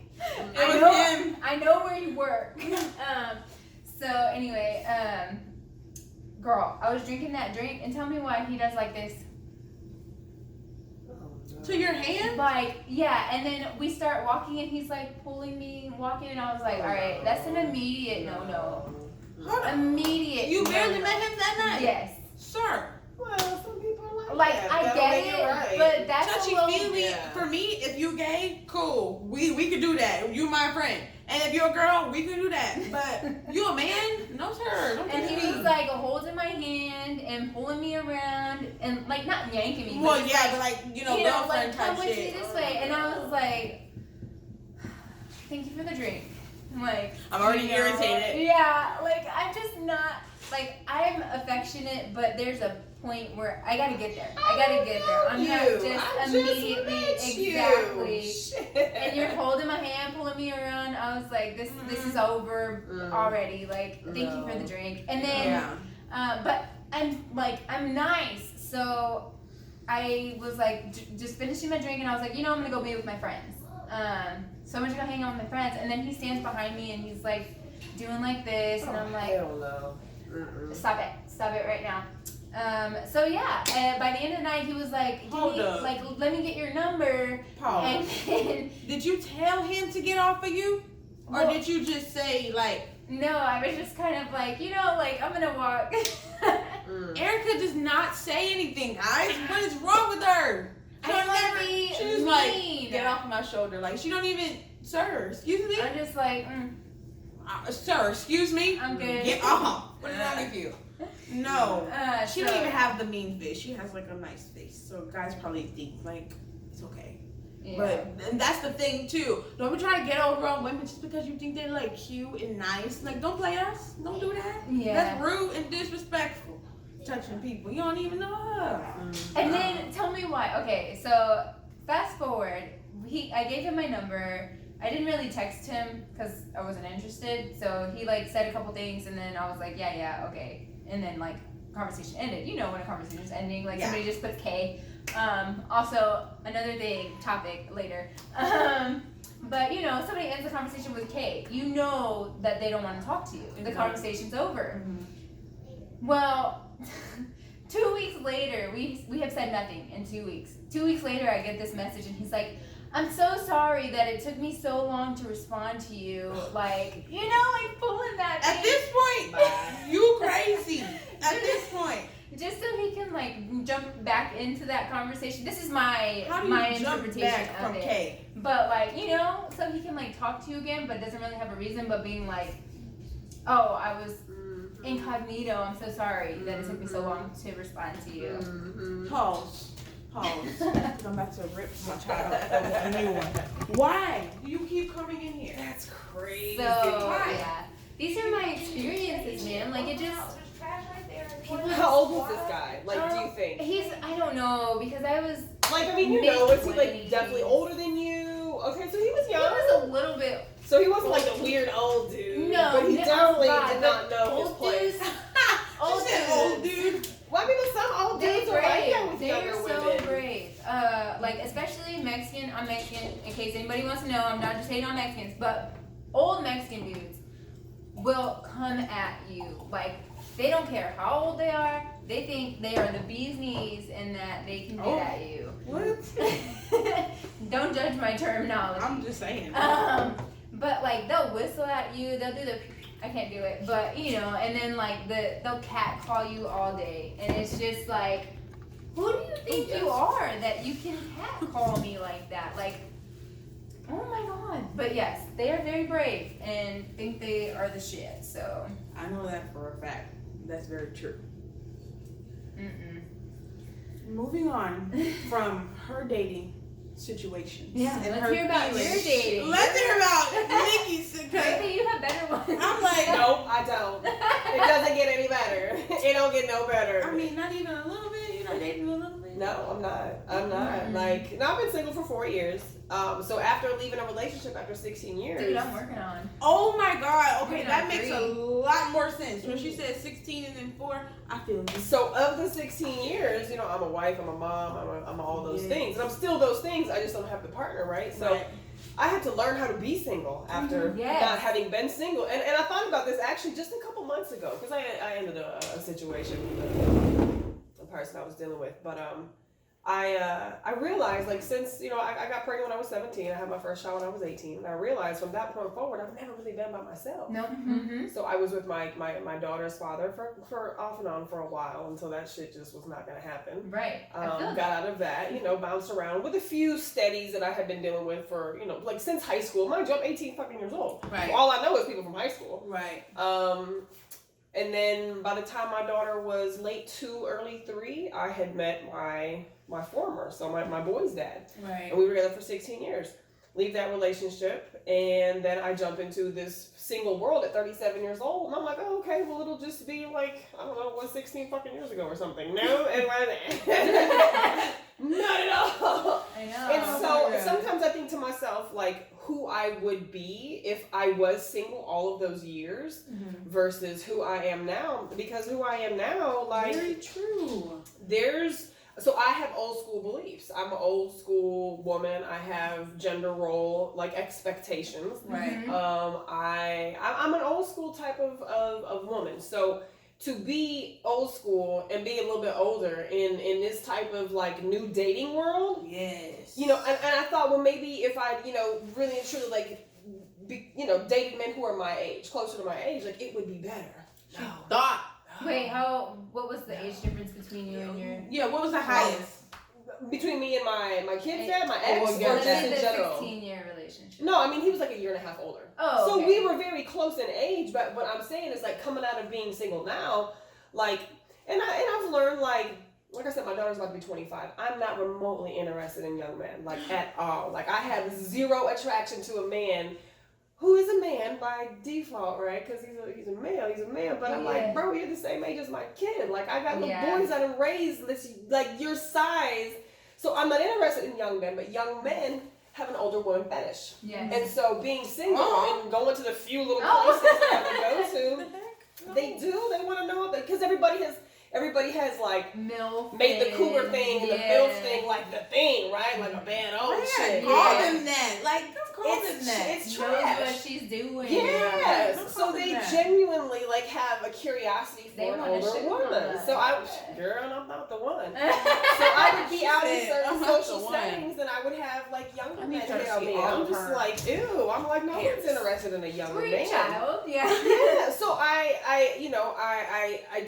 I know where you work. So anyway, girl, I was drinking that drink, and tell me why he does like this. To your hand? Like, yeah, and then we start walking, and he's like pulling me, walking, and I was like, all right, that's an immediate no. Hold on. Immediate. You barely no-no. met him that night? Yes. Sir. Well, some people are Like, that. I That'll get make it, right. but that's a Touchy little... feely, Yeah. for me, if you gay, cool. We could do that. You my friend. And if you're a girl, we could do that. But you a man? No, sir. Don't And touch he me. was like holding my hand and pulling me around and like not yanking me. Well, but yeah, but like, you know, like girlfriend come type with shit. me this way. And I was like, thank you for the drink. Like, I'm already irritated. Yeah, like, I'm just not, like, I'm affectionate, but there's a point where I gotta get there. I'm not just immediately, exactly. And you're holding my hand, pulling me around. I was like, this is over already. Like, thank you for the drink. And then, but I'm nice, so I was like, just finishing my drink, and I was like, I'm gonna go be with my friends. So I'm just gonna hang out with my friends, and then he stands behind me, and he's like doing like this, and I'm like, hell no. Stop it right now. So yeah, by the end of the night, he was like, let me get your number. Pause. And then, did you tell him to get off of you, or did you just say like? No, I was just kind of like, I'm gonna walk. Erica does not say anything, guys. What is wrong with her? She's like, get off my shoulder. Like, she don't even, sir, excuse me? I'm just like, sir, excuse me? I'm good. Get off. What is wrong with you? No. She don't even have the mean face. She has, like, a nice face. So guys probably think, like, it's okay. Yeah. But, and that's the thing, too. Don't be trying to get over on women just because you think they're, like, cute and nice. Like, don't play us. Don't do that. Yeah. That's rude and disrespectful. Touching people. You don't even know her. And then tell me why. Okay, so fast forward. I gave him my number. I didn't really text him because I wasn't interested. So he like said a couple things, and then I was like, yeah, okay. And then like conversation ended. You know when a conversation's ending, like somebody just puts K. Also another topic later. But somebody ends the conversation with K. You know that they don't want to talk to you. The conversation's over. Well, 2 weeks later, we have said nothing in 2 weeks. 2 weeks later, I get this message, and he's like, I'm so sorry that it took me so long to respond to you. Like, like pulling that thing. At this point, you crazy. At this point. Just so he can, like, jump back into that conversation. This is my interpretation back of from it. K? But, like, so he can, like, talk to you again, but doesn't really have a reason, but being like, oh, I was incognito, I'm so sorry that it took me so long to respond to you. Pause. Because I'm about to rip my child a new one. Why do you keep coming in here? That's crazy. So, yeah. These are my experiences, man. Like, it just... How old was this guy? Like, do you think? I don't know, because I was... Like, I mean, is he, like, definitely older than you? Okay, so he was young. He was a little bit... So he wasn't like a weird old dude. No, but he definitely did not know his place. Old dude. Well, I mean, some old dudes are like that with younger women. They're so brave. Like, especially Mexican. I'm Mexican, in case anybody wants to know. I'm not just hating on Mexicans, but old Mexican dudes will come at you. Like, they don't care how old they are. They think they are the bee's knees and that they can get at you. What? Don't judge my terminology. I'm just saying. But like they'll whistle at you, they'll do I can't do it, but and then like they'll cat call you all day, and it's just like, who do you think you are that you can cat call me like that? Like, oh my god. But yes, they are very brave and think they are the shit. So I know that for a fact. That's very true. Moving on from her dating situations. Yeah, let's hear about your dating. Let's hear about Nicki's. Maybe you have better ones. I'm like, nope, I don't. It doesn't get any better. It don't get no better. I mean, not even a little bit. You're not dating a little bit. No, I'm not. Like, no, I've been single for 4 years. So after leaving a relationship after 16 years. Dude, I'm working on. Oh my god. Okay, that makes a lot more sense. When she said 16 and then 4, I feel you. So of the 16 years, I'm a wife, I'm a mom, I'm all those things. And I'm still those things, I just don't have the partner, right? So I had to learn how to be single after not having been single. And I thought about this actually just a couple months ago, because I ended a situation with the person I was dealing with. But I realized, like, since, I got pregnant when I was 17, I had my first child when I was 18, and I realized from that point forward, I've never really been by myself. No. So I was with my daughter's father for off and on for a while until that shit just was not going to happen. Right. Got out of that, bounced around with a few steadies that I had been dealing with for, like, since high school. Mind you, I'm 18 fucking years old. Right. So all I know is people from high school. Right. And then by the time my daughter was late 2, early 3, I had met my former, so my boy's dad. Right. And we were together for 16 years. leave that relationship, and then I jump into this single world at 37 years old, and I'm like, oh, okay, well, it'll just be like, I don't know, what, 16 fucking years ago or something. No, and not at all. I know. And so sometimes I think to myself, like, who I would be if I was single all of those years versus who I am now. Because who I am now, like, very true. So I have old school beliefs. I'm an old school woman. I have gender role, like, expectations. Right. I'm an old school type of woman. So to be old school and be a little bit older in this type of, like, new dating world, Yes. you know, and I thought, well, maybe if I, you know, really and truly, like, dated men who are my age, closer to my age, like, it would be better. No. Thought. Wait, what was the age difference between you and your... Yeah, what was the highest? Between me and my kid's dad, my ex, well, yeah, or Let's just say in the general? 16-year relationship. No, I mean, he was like a year and a half older. Oh, So okay. we were very close in age, but what I'm saying is, like, coming out of being single now, like, and I've learned, like I said, my daughter's about to be 25. I'm not remotely interested in young men, like, at all. Like, I have zero attraction to a man who is a man by default, right? Because he's a male, but I'm like, bro, you're the same age as my kid. Like, I got little boys that are raised, like, your size. So I'm not interested in young men, but young men have an older woman fetish. Yeah. And so being single and going to the few little places that I go to, they do. They want to know that, because everybody has like MILF made the cougar thing and the MILF thing like the thing, right? Like a bad old shit. Call them that. Like, don't call them that. It's Knows trash. what she's doing. Yes. Don't So call they them that. genuinely, like, have a curiosity They for an wanna older shit on woman. us. So girl, I'm not the one. So I would be out in said, certain I'm not social the one. settings, and I would have, like, younger I men need her to tell see me. all I'm of just her like, ew. I'm like, no hairs. one's interested in a younger Sweet man. child. Yeah. Yeah, so I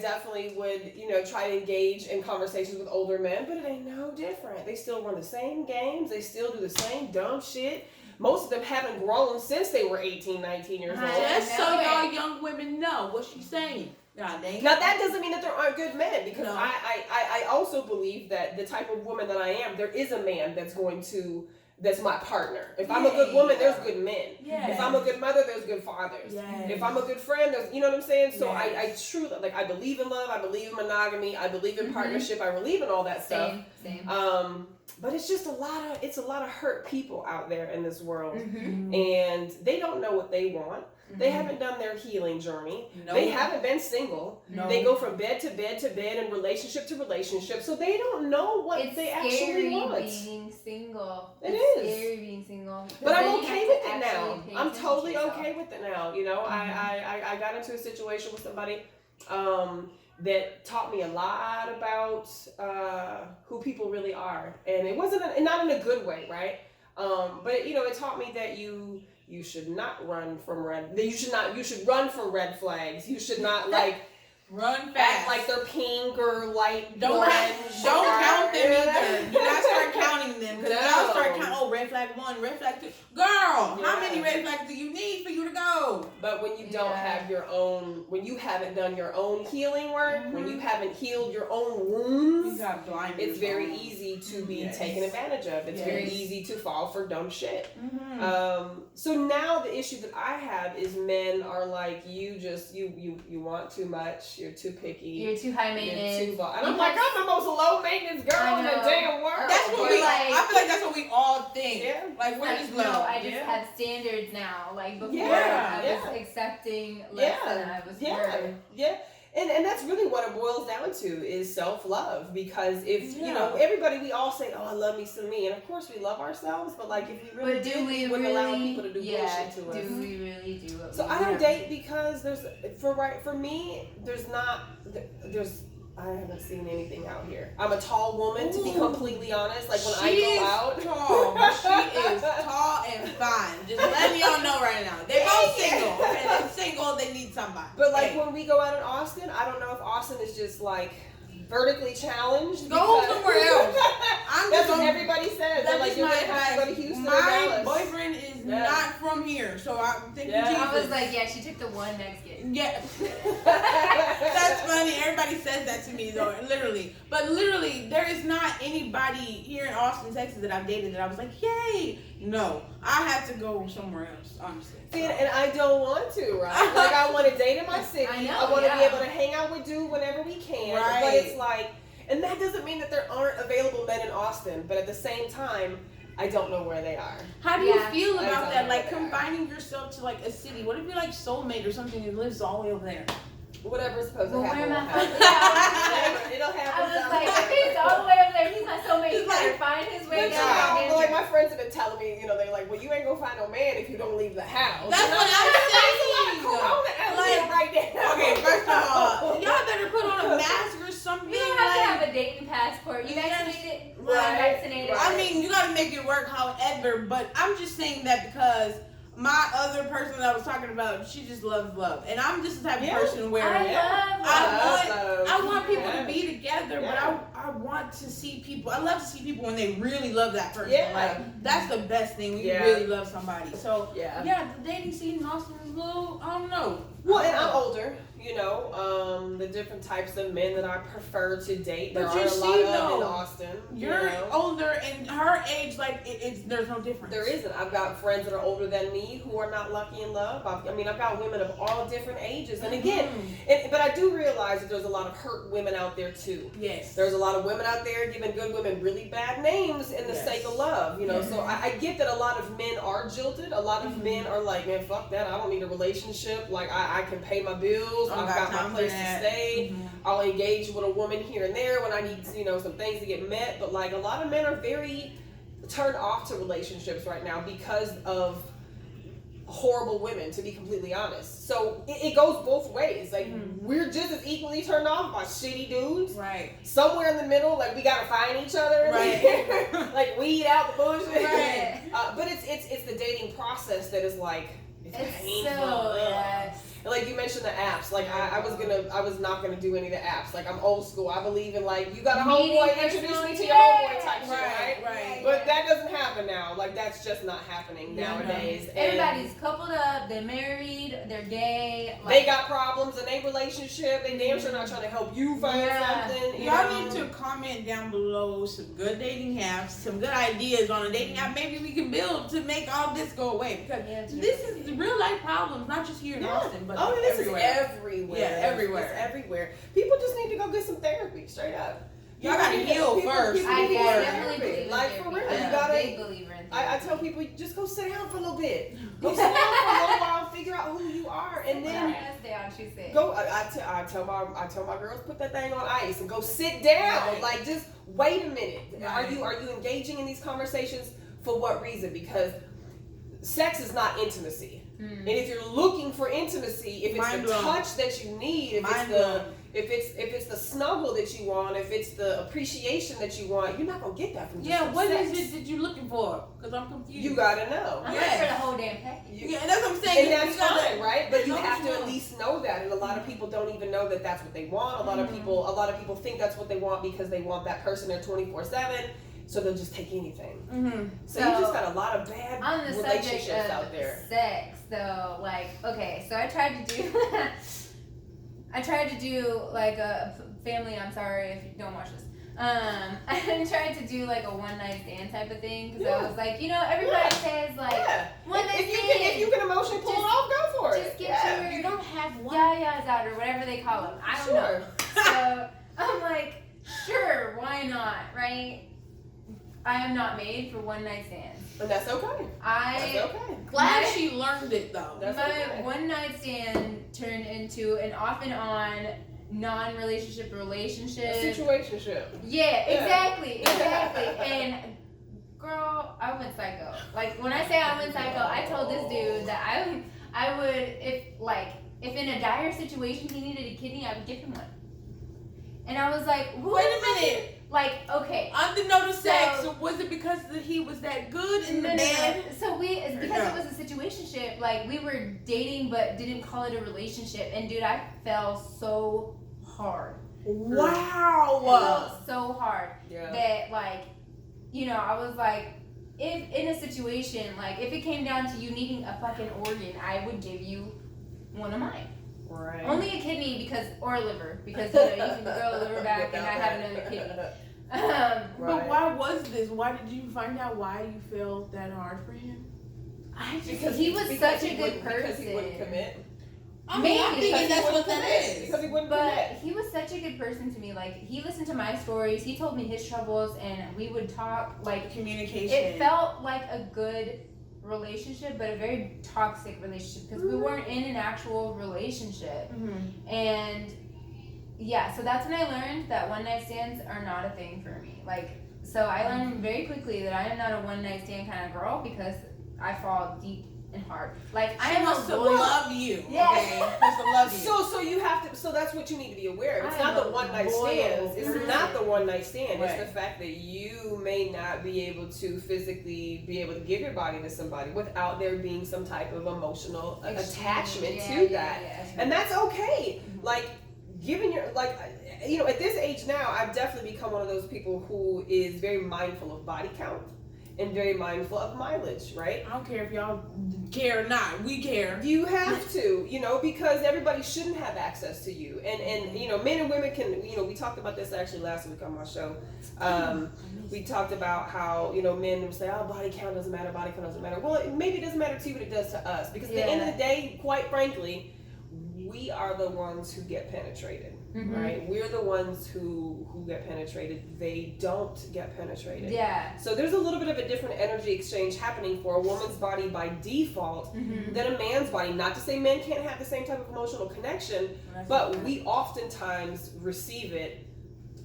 definitely would, try to engage in conversations with older men, but it ain't no different. They still run the same games. They still do the same dumb shit. Most of them haven't grown since they were 18, 19 years old. Just so know y'all it. young women know what she's saying. Now That doesn't mean that there aren't good men, because No. I also believe that the type of woman that I am, there is a man that's my partner. If I'm a good woman, there's good men. Yes. If I'm a good mother, there's good fathers. Yes. If I'm a good friend, there's, you know what I'm saying? So Yes. I truly, like, I believe in love, I believe in monogamy, I believe in partnership, I believe in all that stuff. Same. But it's just a lot of hurt people out there in this world, Mm-hmm. and they don't know what they want. They haven't done their healing journey. No. They haven't been single. No. They go from bed to bed to bed and relationship to relationship, so they don't know what It's they scary actually want. being single. It It's is. scary being single. But I'm Then you okay have with to it now. actually pay I'm attention totally to yourself. okay with it now. I got into a situation with somebody that taught me a lot about who people really are, and it wasn't not in a good way, right? But it taught me that you should not run from you should run from red flags. You should not like Run fast. act like they're pink or light Don't orange. don't count them Yeah. either. You gotta start counting them, because y'all start No. counting. Oh, red flag 1, red flag 2. Girl, how Yeah. many red flags do you need for you to go? But when you don't have your own, when you haven't done your own healing work, when you haven't healed your own wounds, got blinders. it's very easy to be Yes. taken advantage of. It's very Yes. easy to fall for dumb shit. Mm-hmm. So now the issue that I have is men are like, you want too much, you're too picky, You're too high you're maintenance. too and I'm like, I'm the most low maintenance girl I in the know. damn world. That's what We're we. like- I feel like that's what we all think. Yeah. Like we're Like, just no, low. I just Yeah. have standards now. Like before, Yeah, I was accepting less than I was worth. Yeah. And that's really what it boils down to is self-love, because if Yeah. everybody, we all say, oh, I love me some me, and of course we love ourselves, but like if we really But do we wouldn't really? allow people to do bullshit to us. Do we really do what So we I don't want? date because for me there's I haven't seen anything out here. I'm a tall woman, to be Ooh. completely honest. Like when She I is go out, tall. She is tall and fine. Just letting y'all know right now. They both single. Okay, they're single. They need somebody. but like Hey, when we go out in Austin, I don't know if Austin is just like vertically challenged. Go because- somewhere else. I'm That's just what on. everybody says. They're That's like, just you're my gonna have to go to advice. Houston or My Dallas. boyfriend is Yeah. not from here, so I'm thinking Yeah. Jesus. I was like, yeah, she took the one Mexican. Yeah. That's funny. Everybody says that to me, though, literally. But literally, there is not anybody here in Austin, Texas that I've dated that I was like, yay. No. I had to go somewhere else, honestly. See, and I don't want to, right? Like, I want to date in my city. I know, I want to be yeah. able to hang out with dude whenever we can. Right. But it's like, and that doesn't mean that there aren't available men in Austin. But at the same time, I don't know where they are. How do you Yeah. feel I about don't that? know Like that. confining yourself to like a city. What if you're like soulmate or something and lives all the way over there? Whatever's supposed Well, to where happen am will I happen. supposed It'll happen. I was down like, the if he's road. all the way over there, he's my soulmate. He's It's like- gonna find his way But down yeah, there. like my friends have been telling me, you know, they're like, well, you ain't gonna find no man if you don't leave the house. That's And what I'm I'm like, saying. "There's a lot of corona out there right now." Okay, first of all, y'all better put on a mask or something. You don't have to like, have a dating passport. You vaccinated? Right. I'm vaccinated. Right. I mean, you gotta make it work however, but I'm just saying that because my other person that I was talking about, she just loves love. And I'm just the type of Yeah. person where I love I want people Yeah. to be together, Yeah. but I want to see people. I love to see people when they really love that person. Yeah. Like that's the best thing when Yeah. you really love somebody. So Yeah. the dating scene in Austin is a little, I don't know. Well, and I'm older, you know, the different types of men that I prefer to date. There But are you a see, lot of though, in Austin. You're you know. older and her age, like it's there's no difference. There isn't. I've got friends that are older than me who are not lucky in love. I've got women of all different ages. And again, but I do realize that there's a lot of hurt women out there too. Yes. There's a lot of women out there giving good women really bad names in the Yes. sake of love, you know. Yes. So I get that a lot of men are jilted. A lot of men are like, man, fuck that. I don't need a relationship. Like I can pay my bills. I don't I've got got time my for place to that. stay. I'll engage with a woman here and there when I need, you know, some things to get met. But like a lot of men are very turned off to relationships right now because of horrible women, to be completely honest. So it goes both ways. Like we're just as equally turned off by shitty dudes. Right. Somewhere in the middle, like we gotta find each other, Right. like weed out the bullshit. Right. But it's the dating process that is like it's painful. so, yes. And like you mentioned the apps, like I was not gonna do any of the apps. Like I'm old school. I believe in like you got a Meeting homeboy, personally, introduce me to your yeah. homeboy type shit, right? Right. But that doesn't happen now. Like that's just not happening Yeah, nowadays. And Everybody's coupled up, they're married, they're gay. they got problems in their relationship. They damn sure not trying to help you find Yeah. something. You Y'all know? need to comment down below some good dating apps, some good ideas on a dating app. Maybe we can build to make all this go away because Yeah, true. this is real life problems, not just here in Austin, but Oh, this everywhere. is everywhere. Yeah, everywhere. It's everywhere. People just need to go get some therapy, straight up. Y'all gotta heal first I need before- definitely believe in Like, therapy. for real, I'm you a gotta- big believer in therapy. I tell people, just go sit down for a little bit. Go sit down for a little while, figure out who you are, and then Ass down, she said. go. I tell my girls, put that thing on ice and go sit down. Right. Like, just wait a minute. Right. Are you engaging in these conversations for what reason? Because sex is not intimacy. And if you're looking for intimacy, if it's Mind the blown. touch that you need, if Mind it's the blown. if it's the snuggle that you want, if it's the appreciation that you want, you're not gonna get that from just Yeah, from what sex. is it that you're looking for? Because I'm confused. You gotta know. I'm Yeah. ready for the whole damn package. Yeah, that's what I'm saying. And that's You gotta- fine, right? But you know have what to you at want. least know that, and a lot of people don't even know that that's what they want. A lot of people think that's what they want because they want that person there 24/7. So they'll just take anything. So you just got a lot of bad On the subject relationships of out there. sex, though, like, okay, so I tried to do, like a family. I'm sorry if you don't watch this. I tried to do like a one night stand type of thing because I was like, you know, everybody says like Yeah. one night If you can emotion pull it off, go for it. just get Yeah. your You don't have one. yayas out or whatever they call them. I don't know. So I'm like, sure, why not, right? I am not made for one night stands. And that's okay. That's okay. Glad My- she learned it though. That's my okay. one night stand turned into an off and on non-relationship relationship. Situationship. Yeah, Yeah. exactly. And girl, I went psycho. Like when I say I went psycho, I told this dude that I would if in a dire situation he needed a kidney, I would give him one. And I was like, who Wait the a fuck is- minute. Like, okay. Unbeknownst to sex, So- was it because that he was that good in the No. bed? So it's because it was a situationship. Like we were dating, but didn't call it a relationship. And dude, I fell so hard. I Wow. fell so hard Yeah. that like, you know, I was like, if in a situation, like, if it came down to you needing a fucking organ, I would give you one of mine. Right. Only a kidney or a liver, because, you know, you can grow a liver back and not have another kidney. But why was this? Why did you find out why you felt that hard for him? Because he was such a good person. Because he wouldn't commit. I'm thinking that's what that is. Because he wouldn't But commit. he was such a good person to me. Like, he listened to my stories, he told me his troubles, and we would talk. Like, Communication. it felt like a good relationship, but a very toxic relationship, because we weren't in an actual relationship. And yeah, so that's when I learned that one night stands are not a thing for me. Like, so I learned very quickly that I am not a one night stand kind of girl, because I fall deep and hard. Like, I am must a love you. Yes. Okay, must love you. So you have to. So that's what you need to be aware of. It's I not am the a one night loyal stands. It's person. not the one night stand. Right. It's the fact that you may not be able to physically be able to give your body to somebody without there being some type of emotional attachment to that, and that's okay. Like, giving your you know, at this age now, I've definitely become one of those people who is very mindful of body count and very mindful of mileage, right? I don't care if y'all care or not. We care. You have to, you know, because everybody shouldn't have access to you. And you know, men and women can, you know, we talked about this actually last week on my show. We talked about how, you know, men would say, oh, body count doesn't matter, body count doesn't matter. Well, maybe it doesn't matter to you, but it does to us. Because at the end of the day, quite frankly, we are the ones who get penetrated, right? We're the ones who get penetrated. They don't get penetrated. Yeah. So there's a little bit of a different energy exchange happening for a woman's body by default than a man's body. Not to say men can't have the same type of emotional connection, but we oftentimes receive it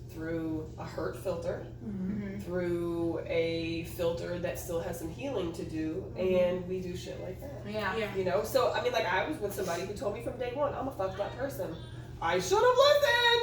through a hurt filter, through a filter that still has some healing to do, and we do shit like that. Yeah. You know, so I mean, like, I was with somebody who told me from day one, I'm a fucked up person. I should have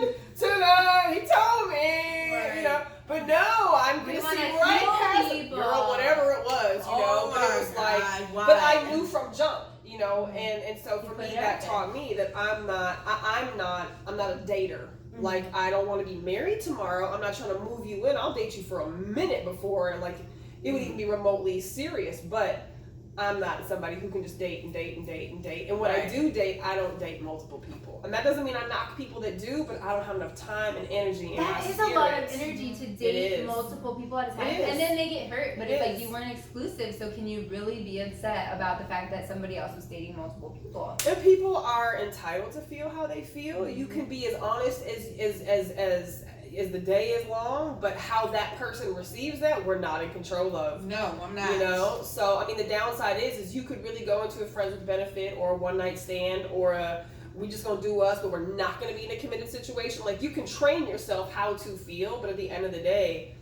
listened to that. He told me, you know, but no, I'm gonna see right past it, girl, whatever it was, you know. But it was like, but I knew from jump, you know, and so for me, that taught me that I'm not a dater. Like, I don't want to be married tomorrow. I'm not trying to move you in. I'll date you for a minute before, like, it would even be remotely serious. But I'm not somebody who can just date and date and date and date. And when I do date, I don't date multiple people. And that doesn't mean I knock people that do, but I don't have enough time and energy in my That is spirit. a lot of energy to date multiple people at a time. And then they get hurt. But it's like, you weren't exclusive, so can you really be upset about the fact that somebody else was dating multiple people? And people are entitled to feel how they feel. You can be as honest as the day is long, but how that person receives that, we're not in control of. No, I'm not. You know, so I mean, the downside is you could really go into a friends with benefit or a one night stand or a we just gonna do us, but we're not gonna be in a committed situation. Like, you can train yourself how to feel, but at the end of the day,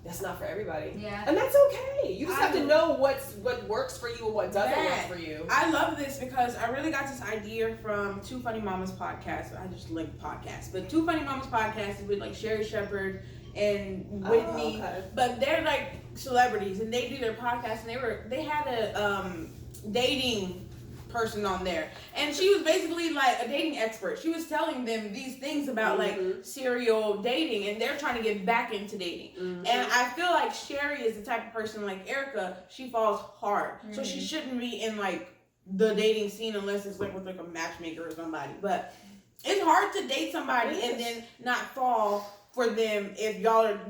that's not for everybody. Yeah. And that's okay. You just have to know what works for you and what doesn't work for you. I love this because I really got this idea from Two Funny Mamas podcast. I just link podcasts, but Two Funny Mamas podcast is with like Sherry Shepherd and Whitney, but they're like celebrities and they do their podcast, and they had a dating person on there, and she was basically like a dating expert. She was telling them these things about like serial dating, and they're trying to get back into dating. And I feel like Sherry is the type of person like Erica. She falls hard, so she shouldn't be in like the dating scene unless it's like with like a matchmaker or somebody. But it's hard to date somebody and then not fall for them if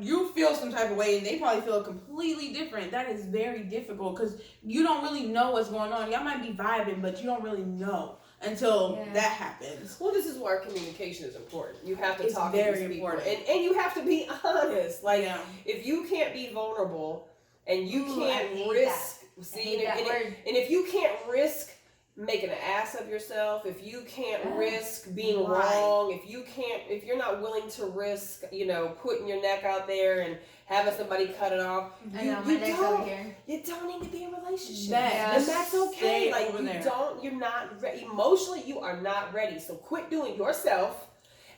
you feel some type of way and they probably feel completely different. That is very difficult because you don't really know what's going on. Y'all might be vibing, but you don't really know until that happens. Well, this is where communication is important. You have to talk to very these people, important. and you have to be honest. Like, if you can't be vulnerable and you can't risk, and if you can't risk making an ass of yourself, if you can't risk being wrong, if you're not willing to risk, you know, putting your neck out there and having somebody cut it off, you don't need to be in a relationship. And that's okay. Like, emotionally, you are not ready. So quit doing yourself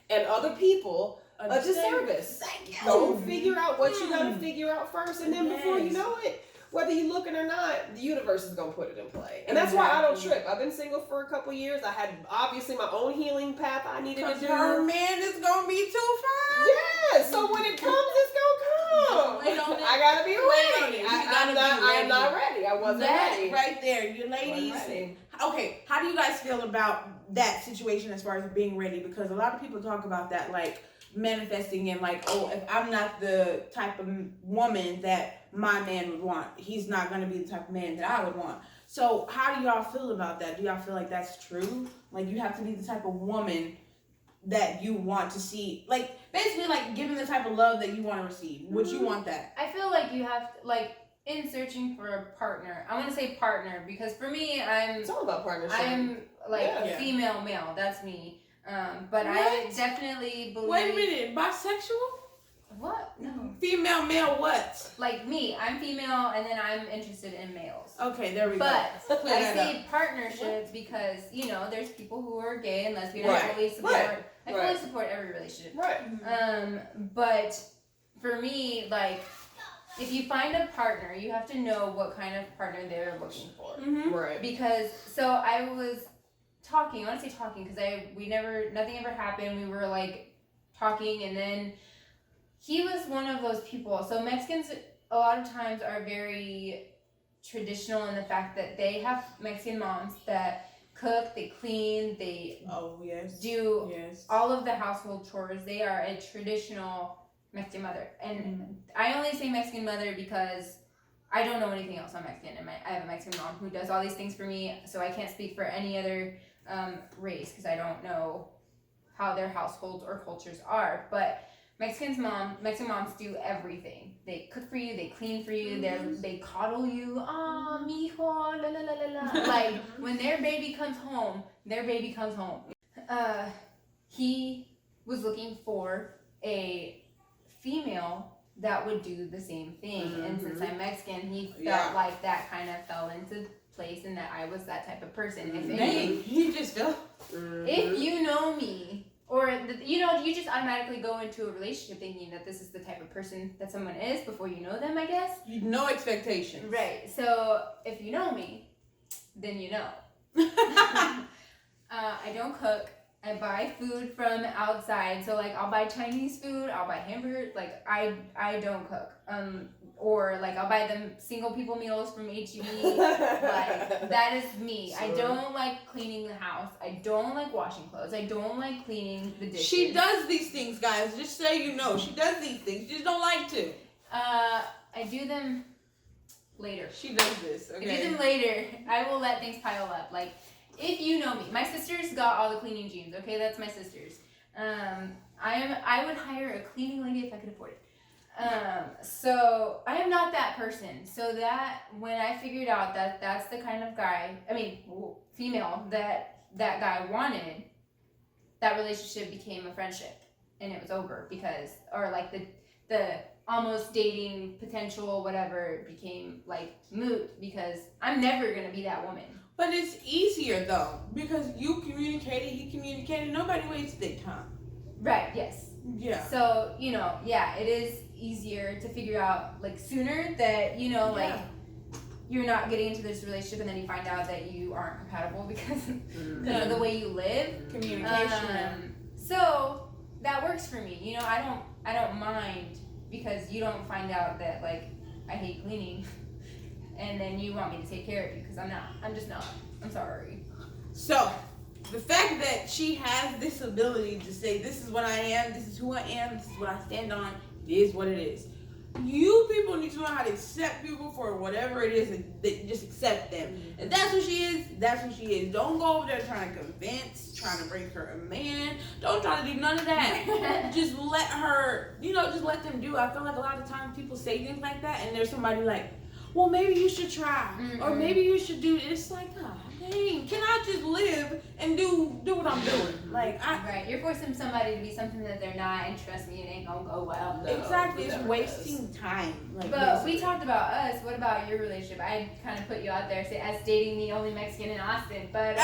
and other people a disservice. Go figure out what you gotta figure out first, and then before you know it, whether you're looking or not, the universe is going to put it in play. And that's why I don't trip. I've been single for a couple years. I had, obviously, my own healing path I needed to do. Her man is going to be too far. Yeah, so when it comes, it's going to Oh, Wait on it. I gotta be Wait on ready. it. You gotta be I am ready. not ready. I wasn't That ready. right there, you ladies. Wasn't ready. Okay, how do you guys feel about that situation as far as being ready? Because a lot of people talk about that, like manifesting and like, oh, if I'm not the type of woman that my man would want, he's not gonna be the type of man that I would want. So how do y'all feel about that? Do y'all feel like that's true? Like you have to be the type of woman that you want to see, like basically like giving the type of love that you want to receive. Would you want that? I feel like you have to, like, in searching for a partner, I want to say partner because for me, It's all about partnership. I'm like Yeah. female male. That's me. But I What? definitely believe. Wait a minute, bisexual? What? No. Female, male, what? Like me, I'm female, and then I'm interested in males. Okay, there we But go. Clear I that say partnerships because there's people who are gay and lesbian. Right. I fully support. Right. I fully support every relationship. Right. But for me, like, if you find a partner, you have to know what kind of partner they're looking for. Mm-hmm. Right. Because so I was talking. I want to say talking because nothing ever happened. We were like talking, and then he was one of those people. So Mexicans a lot of times are very traditional in the fact that they have Mexican moms that cook, they clean, they Oh yes. do Yes. all of the household chores. They are a traditional Mexican mother. And I only say Mexican mother because I don't know anything else on Mexican. And I have a Mexican mom who does all these things for me, so I can't speak for any other race because I don't know how their households or cultures are. But Mexican moms do everything. They cook for you, they clean for you, they coddle you. Ah, mijo, la la la la la. Like when their baby comes home. He was looking for a female that would do the same thing. And since I'm Mexican, he felt like that kind of fell into place and that I was that type of person. He just felt. If you know me, or you just automatically go into a relationship thinking that this is the type of person that someone is before you know them, I guess. No expectations. Right. So if you know me, then you know. I don't cook. I buy food from outside. So like I'll buy Chinese food, I'll buy hamburgers. Like I don't cook. Or like I'll buy them single people meals from HEB. Like that is me. Sure. I don't like cleaning the house. I don't like washing clothes. I don't like cleaning the dishes. She does these things, guys. Just so you know, she does these things. She just don't like to. I do them later. She does this. Okay. I do them later. I will let things pile up. Like if you know me, my sister's got all the cleaning genes. Okay, that's my sister's. I would hire a cleaning lady if I could afford it. So I am not that person. So that when I figured out that that's the kind of guy, female that guy wanted, that relationship became a friendship and it was over because, or like the almost dating potential, whatever, became like moot because I'm never going to be that woman. But it's easier though because you communicated, he communicated. Nobody wastes their time. Right. Yes. Yeah. So, it is easier to figure out, like, sooner that, like, you're not getting into this relationship and then you find out that you aren't compatible because of the way you live. Communication. So, that works for me. I don't mind because you don't find out that, like, I hate cleaning and then you want me to take care of you because I'm not. I'm just not. I'm sorry. So, the fact that she has this ability to say, this is what I am, this is who I am, this is what I stand on, it is what it is. You people need to know how to accept people for whatever it is and just accept them. If that's what she is, that's what she is. Don't go over there trying to convince, trying to bring her a man. Don't try to do none of that. Just let her, just let them do. I feel like a lot of times people say things like that and there's somebody like, well, maybe you should try. Or maybe you should do it. It's like, oh, dang, can I just live and do what I'm doing? Like, Right, you're forcing somebody to be something that they're not, and trust me, it ain't gonna go well. No, exactly, it's wasting time. Like, but we talked about us. What about your relationship? I kind of put you out there as dating the only Mexican in Austin, but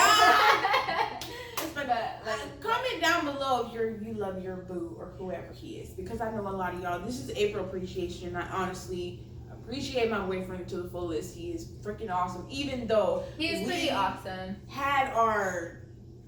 comment down below if you love your boo or whoever he is, because I know a lot of y'all. This is April Appreciation. I honestly appreciate my boyfriend to the fullest. He is freaking awesome, even though he is pretty awesome. Had our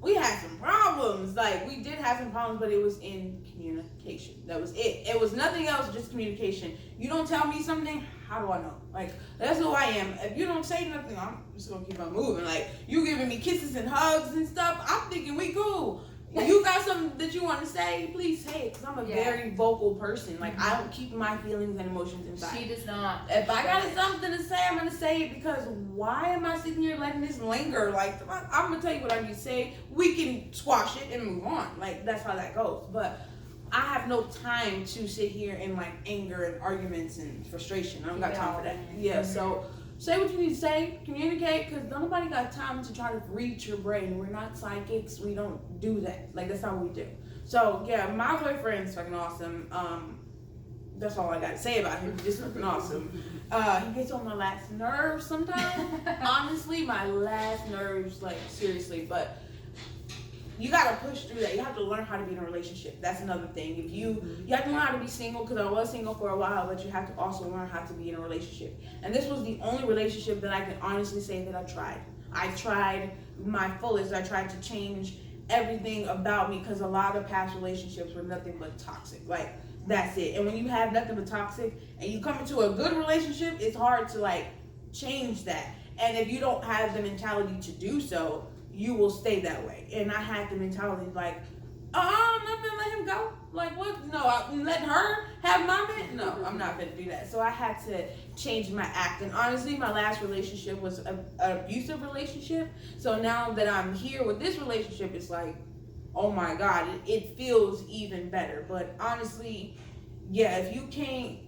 we had some problems. Like, we did have some problems, but it was in communication. That was it. It was nothing else, just communication. You don't tell me something, how do I know? Like, that's who I am. If you don't say nothing, I'm just gonna keep on moving. Like, you giving me kisses and hugs and stuff, I'm thinking we cool. You got something that you want to say, please say it, because I'm a very vocal person. Like, I don't keep my feelings and emotions inside. She does not. If I got something to say, I'm going to say it, because why am I sitting here letting this linger? Like, I'm going to tell you what I need to say. We can squash it and move on. Like, that's how that goes. But I have no time to sit here in, like, anger and arguments and frustration. I don't got time for that. Yeah, so say what you need to say, communicate, because nobody got time to try to read your brain. We're not psychics. We don't do that. Like, that's not what we do. So, yeah, my boyfriend's fucking awesome. That's all I got to say about him. Just fucking awesome. He gets on my last nerves sometimes. Honestly, my last nerves, like, seriously. But you gotta push through that. You have to learn how to be in a relationship. That's another thing. If you have to learn how to be single, because I was single for a while, but you have to also learn how to be in a relationship. And this was the only relationship that I can honestly say that I tried. I tried my fullest. I tried to change everything about me, because a lot of past relationships were nothing but toxic. Like, that's it. And when you have nothing but toxic and you come into a good relationship, it's hard to, like, change that. And if you don't have the mentality to do so, you will stay that way. And I had the mentality like, oh, I'm not gonna let him go. Like, what? No, I'm letting her have my man? No, I'm not gonna do that. So I had to change my act. And honestly, my last relationship was an abusive relationship. So now that I'm here with this relationship, it's like, oh my God, it feels even better. But honestly, yeah, if you can't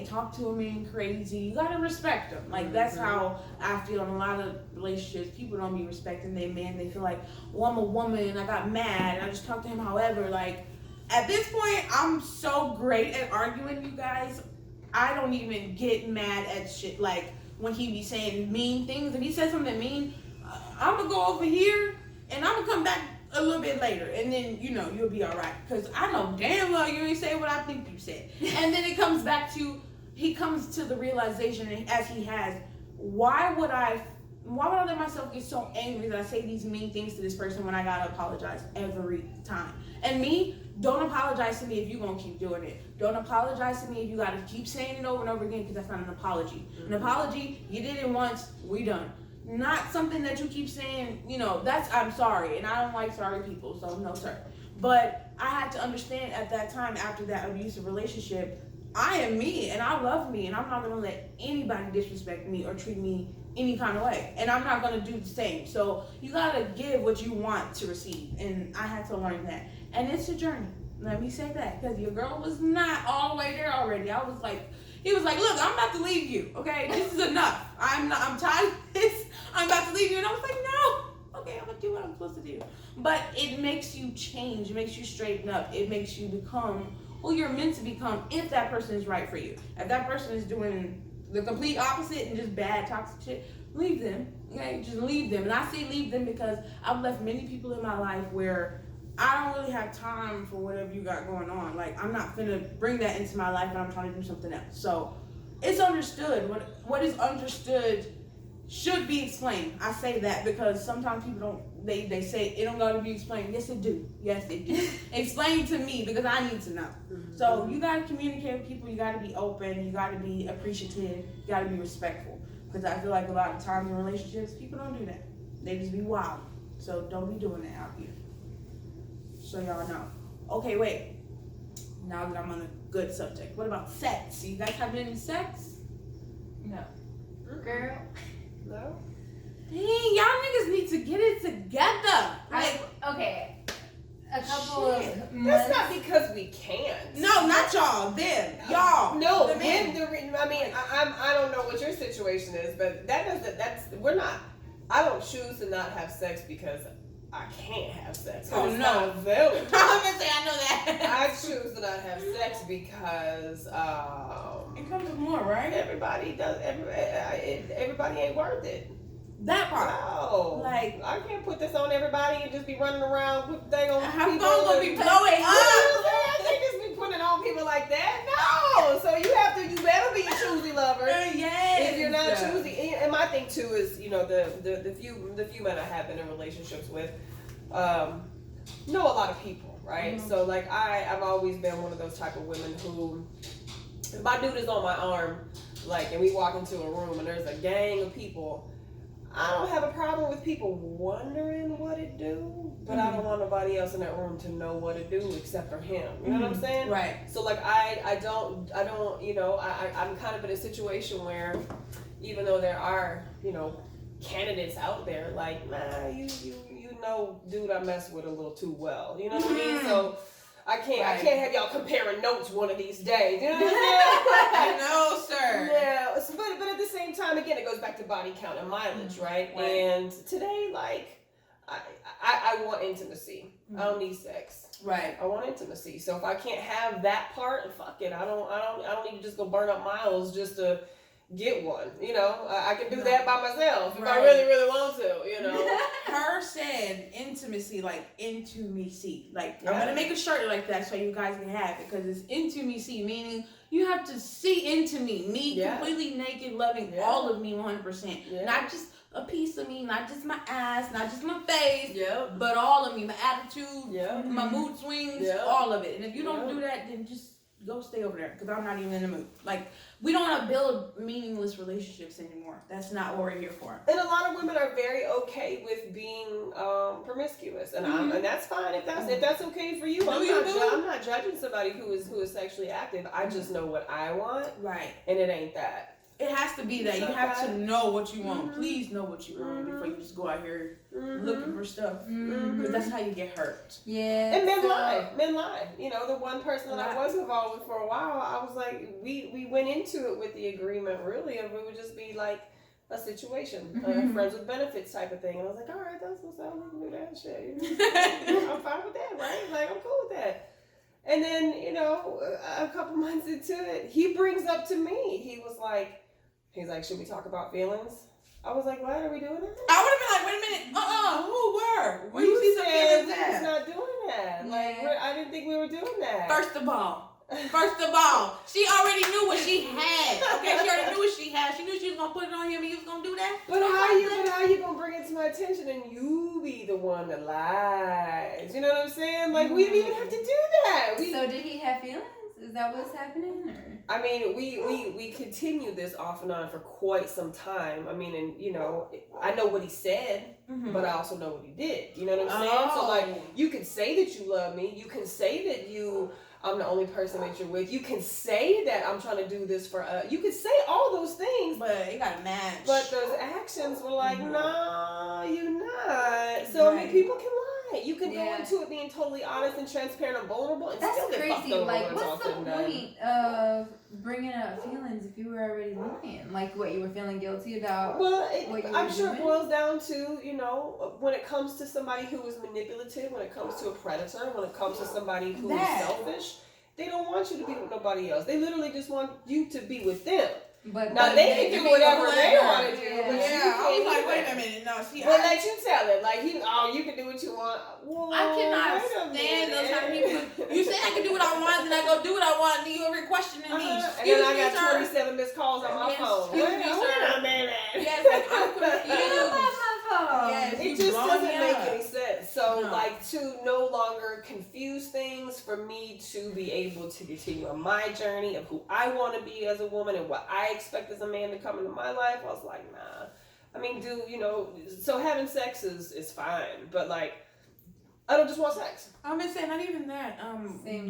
talk to a man crazy. You gotta respect him. Like, that's how I feel in a lot of relationships. People don't be respecting their man. They feel like, well, I'm a woman. I got mad. I just talked to him. However, like, at this point, I'm so great at arguing, you guys. I don't even get mad at shit. Like, when he be saying mean things. If he says something mean, I'm gonna go over here and I'm gonna come back a little bit later, and then, you know, you'll be all right, because I know damn well you ain't say what I think you said. And then it comes back to, he comes to the realization, as he has, why would I let myself get so angry that I say these mean things to this person when I gotta apologize every time? And me, don't apologize to me if you're gonna keep doing it. Don't apologize to me if you gotta keep saying it over and over again, because that's not an apology. An apology, you did it once, we done. Not something that you keep saying, you know, that's, I'm sorry, and I don't like sorry people, so no sir. But I had to understand at that time, after that abusive relationship, I am me, and I love me, and I'm not gonna let anybody disrespect me or treat me any kind of way, and I'm not gonna do the same. So you gotta give what you want to receive, and I had to learn that. And it's a journey, let me say that, because your girl was not all the way there already. I was like, he was like, look, I'm about to leave you, okay? This is enough. I'm tired of this. I'm about to leave you. And I was like, no. Okay, I'm going to do what I'm supposed to do. But it makes you change. It makes you straighten up. It makes you become who you're meant to become, if that person is right for you. If that person is doing the complete opposite and just bad, toxic shit, leave them, okay? Just leave them. And I say leave them because I've left many people in my life where I don't really have time for whatever you got going on. Like, I'm not finna bring that into my life and I'm trying to do something else. So it's understood. What is understood should be explained. I say that because sometimes people don't, they say it don't gotta be explained. Yes, it do. Yes, it do. Explain to me, because I need to know. So you gotta communicate with people. You gotta be open. You gotta be appreciative. You gotta be respectful. Because I feel like a lot of times in relationships, people don't do that. They just be wild. So don't be doing that out here. So y'all know. Okay, wait. Now that I'm on a good subject, what about sex? You guys have any sex? No. Girl. No. Dang, y'all niggas need to get it together. Like, okay. A couple of That's months. not because we can't. no, not y'all. Them, y'all. No, the men. I mean, I don't know what your situation is, but we're not. I don't choose to not have sex because I can't have sex. Oh, it's no. not available. I'm gonna say I know that. I choose to not have sex because It comes with more, right? everybody does. Everybody ain't worth it. That part. No, Like, I can't put this on everybody and just be running around with dang on her phone people. gonna be blowing up. I can't just be putting it on people like that. No, so you better be a choosy lover. Yes. If you're not choosy, and my thing too is, you know, the few men I have been in relationships with, know a lot of people, right? So like I've always been one of those type of women who, if my dude is on my arm, like, and we walk into a room and there's a gang of people, I don't have a problem with people wondering what it do, but I don't want nobody else in that room to know what it do except for him. You know what I'm saying? Right. So like I don't, you know, I'm kind of in a situation where, even though there are, you know, candidates out there, like, nah, you know, dude, I mess with a little too well. You know what I mean? So I can't have y'all comparing notes one of these days. You know what I'm saying? No, sir. Yeah. So, but at the same time, again, it goes back to body count and mileage, right? And today, like, I want intimacy. I don't need sex. Right. I want intimacy. So if I can't have that part, fuck it. I don't need to just go burn up miles just to get one. You know, I can do that by myself if I really, really want to. You know. Her said intimacy, like intimacy. Like I'm gonna make a shirt like that so you guys can have it, because it's intimacy, meaning you have to see into me completely naked, loving all of me 100%, not just a piece of me, not just my ass, not just my face, but all of me, my attitude, my mood swings, all of it. And if you don't do that, then just go stay over there, because I'm not even in the mood. Like, we don't want to build meaningless relationships anymore. That's not what we're here for. And a lot of women are very okay with being promiscuous, and and that's fine if that's okay for you. I'm not judging somebody who is sexually active. I just know what I want, and it ain't that. It has to be that. You have to know what you want. Please know what you want before you just go out here looking for stuff. Because that's how you get hurt. Yeah. And men lie. You know, the one person that I was involved with for a while, I was like, we went into it with the agreement, really, and we would just be like a situation, friends with benefits type of thing. And I was like, all right, that's what's up. We can do that shit. I'm fine with that, right? Like, I'm cool with that. And then, you know, a couple months into it, he brings up to me, he's like, should we talk about feelings? I was like, what are we doing it? I would have been like, wait a minute, who were? Where you see some feelings we was not doing that. Like, I didn't think we were doing that. First of all, she already knew what she had. Okay, she already knew what she had. She knew she was gonna put it on him and he was gonna do that. But how you gonna bring it to my attention and you be the one that lies? You know what I'm saying? Like, we didn't even have to do that. So did he have feelings? Is that what's happening? Or? I mean, we continued this off and on for quite some time. I mean, and you know, I know what he said, but I also know what he did. You know what I'm saying? So like, you can say that you love me. You can say that I'm the only person that you're with. You can say that I'm trying to do this for you can say all those things, but it gotta match. But those actions were like, nah, you're not. So I mean, people can lie. You can go into it being totally honest and transparent and vulnerable, and still get fucked over. Like, what's the point of bringing up feelings if you were already lying? Like, what, you were feeling guilty about? Well, I'm sure it boils down to, you know, when it comes to somebody who is manipulative, when it comes to a predator, when it comes to somebody who is selfish, they don't want you to be with nobody else. They literally just want you to be with them. But now they can do whatever they want to do. I was like, wait a minute, no. See, but let you tell it, like you can do what you want. Well, I cannot stand those kind of people. You say I can do what I want, then I go do what I want, and then you over questioning me. And then I got 27 missed calls on my phone. Excuse me, sir. Yes, like, I'm confused. Yes, it just doesn't make any sense. So, like, to no longer confuse things, for me to be able to continue on my journey of who I want to be as a woman and what I expect as a man to come into my life, I was like, nah. I mean, so having sex is fine, but like, I don't just want sex. I've been saying, not even that.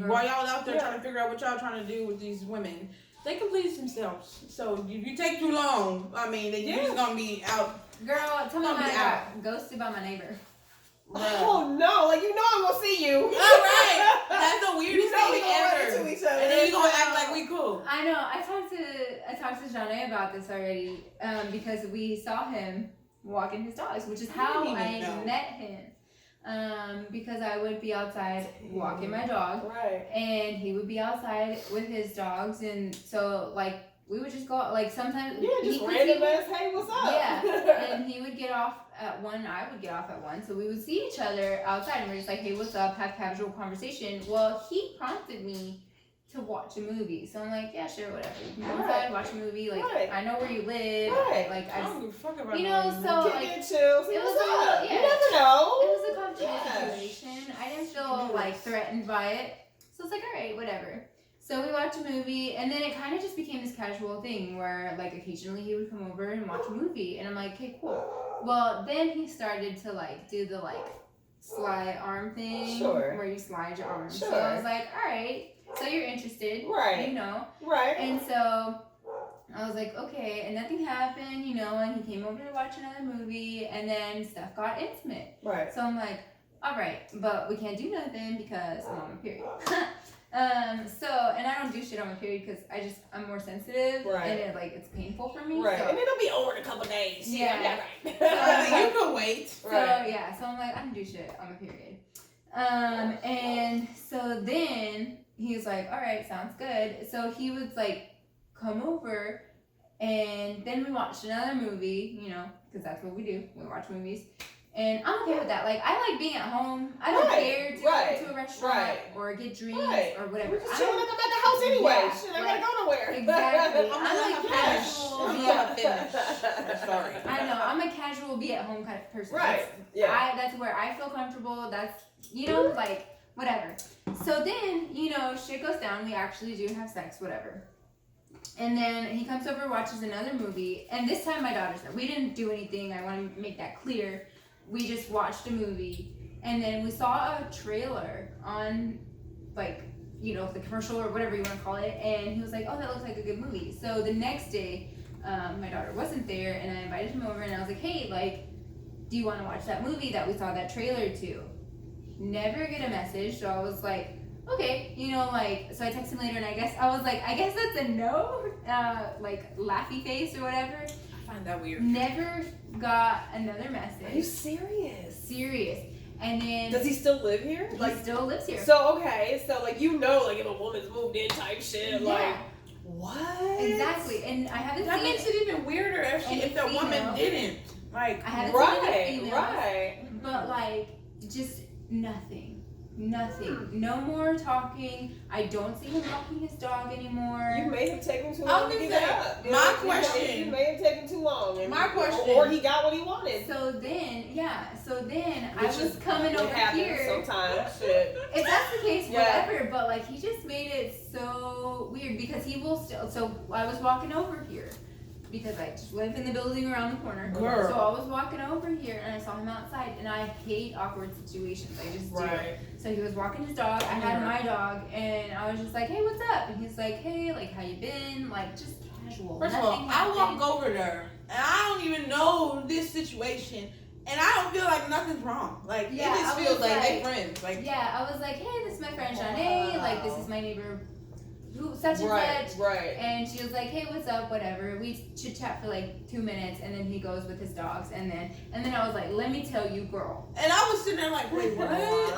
While y'all out there trying to figure out what y'all trying to do with these women, they can please themselves. So if you take too long, I mean, you're just gonna be out. Girl, tell me I got ghosted by my neighbor. Oh no! Like, you know I'm gonna see you. All right, that's the weirdest thing ever. To each other. And then you gonna act like we cool. I know. I talked to Zhane about this already, because we saw him walking his dogs, which is how I met him. Because I would be outside walking my dog, and he would be outside with his dogs, and so like we would just go out, like sometimes just random ass, hey, what's up? Yeah, and he would get off at 1, I would get off at 1, so we would see each other outside, and we're just like, hey, what's up? Have casual conversation. Well, he prompted me. to watch a movie. So I'm like, yeah, sure, whatever. You can go inside, watch a movie. Like, Right. I know where you live. Right. Like, I don't give a fuck about you know, so Kick like, it, chill. it was What's a little, up? yeah. You never know. it was a comfortable Yeah. situation. I didn't feel like threatened by it. So it's like, all right, whatever. So we watched a movie, and then it kind of just became this casual thing where, like, occasionally he would come over and watch a movie, and I'm like, okay, cool. Well, then he started to, like, do the, like, slide arm thing. Sure. Where you slide your arms. Sure. So I was like, all right, so you're interested. Right. You know. Right. And so I was like, okay, and nothing happened, you know, and he came over to watch another movie, and then stuff got intimate. Right. So I'm like, all right, but we can't do nothing because I'm on my period. And I don't do shit on my period because I'm more sensitive, Right. and it's painful for me. Right. So, And it'll be over in a couple days. Yeah. You can wait. so Right. yeah, so I'm like, I don't do shit on my period. And so then he was like, all right, sounds good. So he would like come over, and then we watched another movie, you know, because that's what we do. We watch movies. And I'm okay with that. Like, I like being at home. I don't Right, care to right, go to a restaurant right. or get drinks Right. or whatever. We're just I chilling don't- at the house anyway. Yeah, Shit, I right. gotta go nowhere. Exactly. I'm I'm gonna like finish. casual. I'm Yeah. gonna finish. I'm sorry. I know. I'm a casual, be at home kind of person. Right. Yeah. That's where I feel comfortable. That's, you know, like, whatever. So then, you know, shit goes down. We actually do have sex, whatever. And then he comes over, watches another movie. And this time my daughter's there. We didn't do anything. I want to make that clear. We just watched a movie. And then we saw a trailer on, like, you know, the commercial or whatever you want to call it. And he was like, oh, that looks like a good movie. So the next day, my daughter wasn't there. And I invited him over. And I was like, hey, like, do you want to watch that movie that we saw that trailer to? Never get a message. So I was like, okay, you know, like, so I texted him later, and I guess that's a no, like, laughy face or whatever. I find that weird. Never got another message. Are you serious? Serious. And then Does he still live here? he still lives here. So okay, so like you know, like if a woman's moved in type shit, like Yeah. what? Exactly. And I haven't That seen makes it even weirder if the female. woman didn't. Like, I haven't seen any females, Right. but like just nothing. No more talking. I don't see him walking his dog anymore. You may have taken too I long was to gonna get say, up. You my know, question- You may have taken too long. And, My question- Or he got what he wanted. So then I Which was is coming what over happens here. sometimes. Shit. If that's the case, Yeah. whatever. But like he just made it so weird because he will still. So I was walking over here because I just live in the building around the corner. Girl. So I was walking over here and I saw him outside, and I hate awkward situations. I just do. Right. So he was walking his dog. I had my dog, and I was just like, "Hey, what's up?" And he's like, "Hey, like how you been?" Like just casual. first of all, Nothing I happened. walk over there, and I don't even know this situation, and I don't feel like nothing's wrong. Like, Yeah, it just I feels was like they like- friends. Like, Yeah, I was like, "Hey, this is my friend Zhane. Like this is my neighbor, who such and Right. such." Right. And she was like, "Hey, what's up? Whatever." We chit chat for like 2 minutes, and then he goes with his dogs, and then I was like, "Let me tell you, girl." and I was sitting there like, wait, what?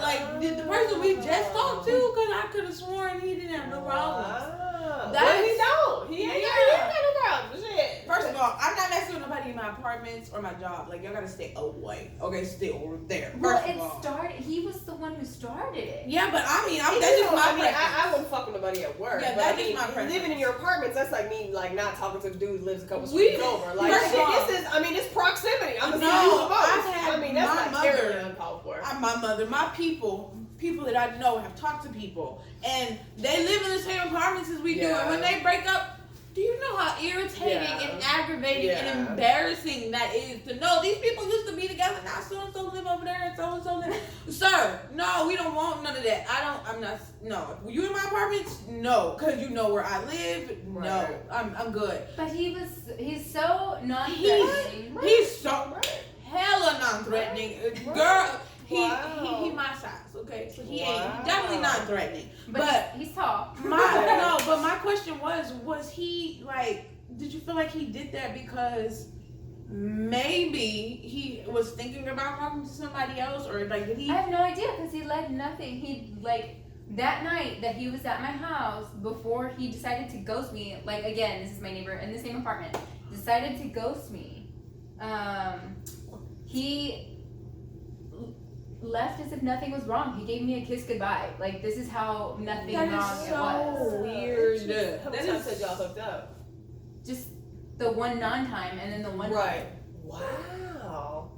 Like, did the person we just talked to? Because I could have sworn he didn't have no problems. Wow. That's- Well, he don't. He ain't got no problem. Shit. First of all, I'm not messing with nobody in my apartments or my job. Like, y'all gotta stay away. Okay, stay over there. Well, First it of all. started. He was the one who started it. Yeah, but I mean, You that's just know, my I mean, preference. I wouldn't fuck with nobody at work. Yeah, but that I is mean, my preference. living in your apartments, that's like me, like not talking to the dude who lives a couple We- streets over. Like, first of shit, all- this is, I mean, it's proximity. I'm gonna No, see you the most. I've had I mean, that's my like mother- terribly uncalled for. My mother, my people that I know have talked to people, and they live in the same apartments as we do. Yeah. And when they break up, do you know how irritating Yeah. and aggravating and Yeah. embarrassing that is to know these people used to be together? Now so and so live over there, and so live. Sir, no, we don't want none of that. I'm not. No, you in my apartments? No, because you know where I live. No, Right. I'm good. But he's so non-threatening. He's so Right. hella non-threatening, Right. girl. Wow. He my size, okay? So he Wow. ain't definitely not threatening. But But he's tall. my question was he like? Did you feel like he did that because maybe he was thinking about talking to somebody else, or like did he? I have no idea because he led nothing. He like that night that he was at my house before he decided to ghost me. Like again, this is my neighbor in the same apartment. Decided to ghost me. He left as if nothing was wrong. He gave me a kiss goodbye. Like, this is how nothing That wrong is it was. so weird. How many times had y'all hooked up? Just the one non-time and then the one Right. Wow.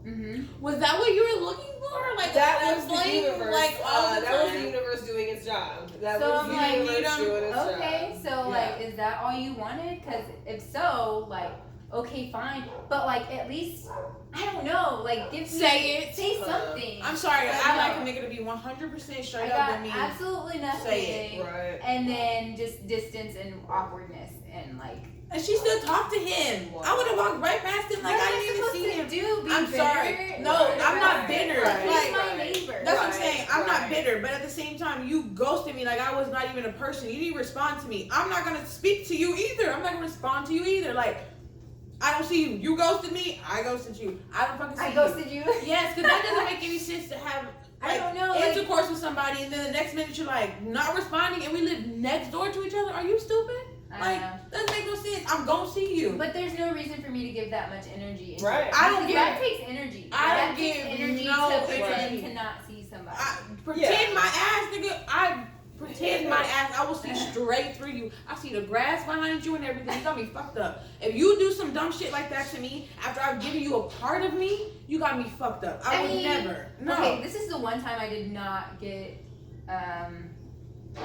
Was that what you were looking for? Like That was the flame, universe. like all the that was the time? universe doing its job. That So was I'm the like, universe doing its job. Okay, so like, is that all you wanted? Because if so, like, okay, fine. But like, at least, I don't know, like, say something. I'm sorry, But I no. like a nigga to be 100% straight I up got with me. absolutely nothing. Say it. Right. And then just distance and awkwardness and like. And she still talked to him. Wow. I would have walked right past him like What I am didn't even see him. Do? Be I'm bitter? sorry. No, Or I'm not right. bitter. Like, Like, he's my neighbor. That's what I'm Right, saying. I'm not right. bitter, but at the same time, you ghosted me like I was not even a person. You didn't respond to me. I'm not gonna speak to you either. I'm not gonna respond to you either. Like, I don't see you. You ghosted me. I ghosted you. I don't fucking see I ghosted you. Yes, because that doesn't make any sense to have I like, don't know. Like, intercourse with somebody and then the next minute you're like not responding and we live next door to each other. Are you stupid? I know. Doesn't make no sense. I'm gonna see you. But there's no reason for me to give that much energy. Into Right. it. I don't Because give- that takes energy. I that don't takes give energy no to pretend energy. to not see somebody. I pretend my ass, nigga. I pretend my ass. I will see straight through you. I see the grass behind you and everything. You got me fucked up. If you do some dumb shit like that to me after I've given you a part of me, you got me fucked up. I would mean, never. No. Okay, this is the one time I did not get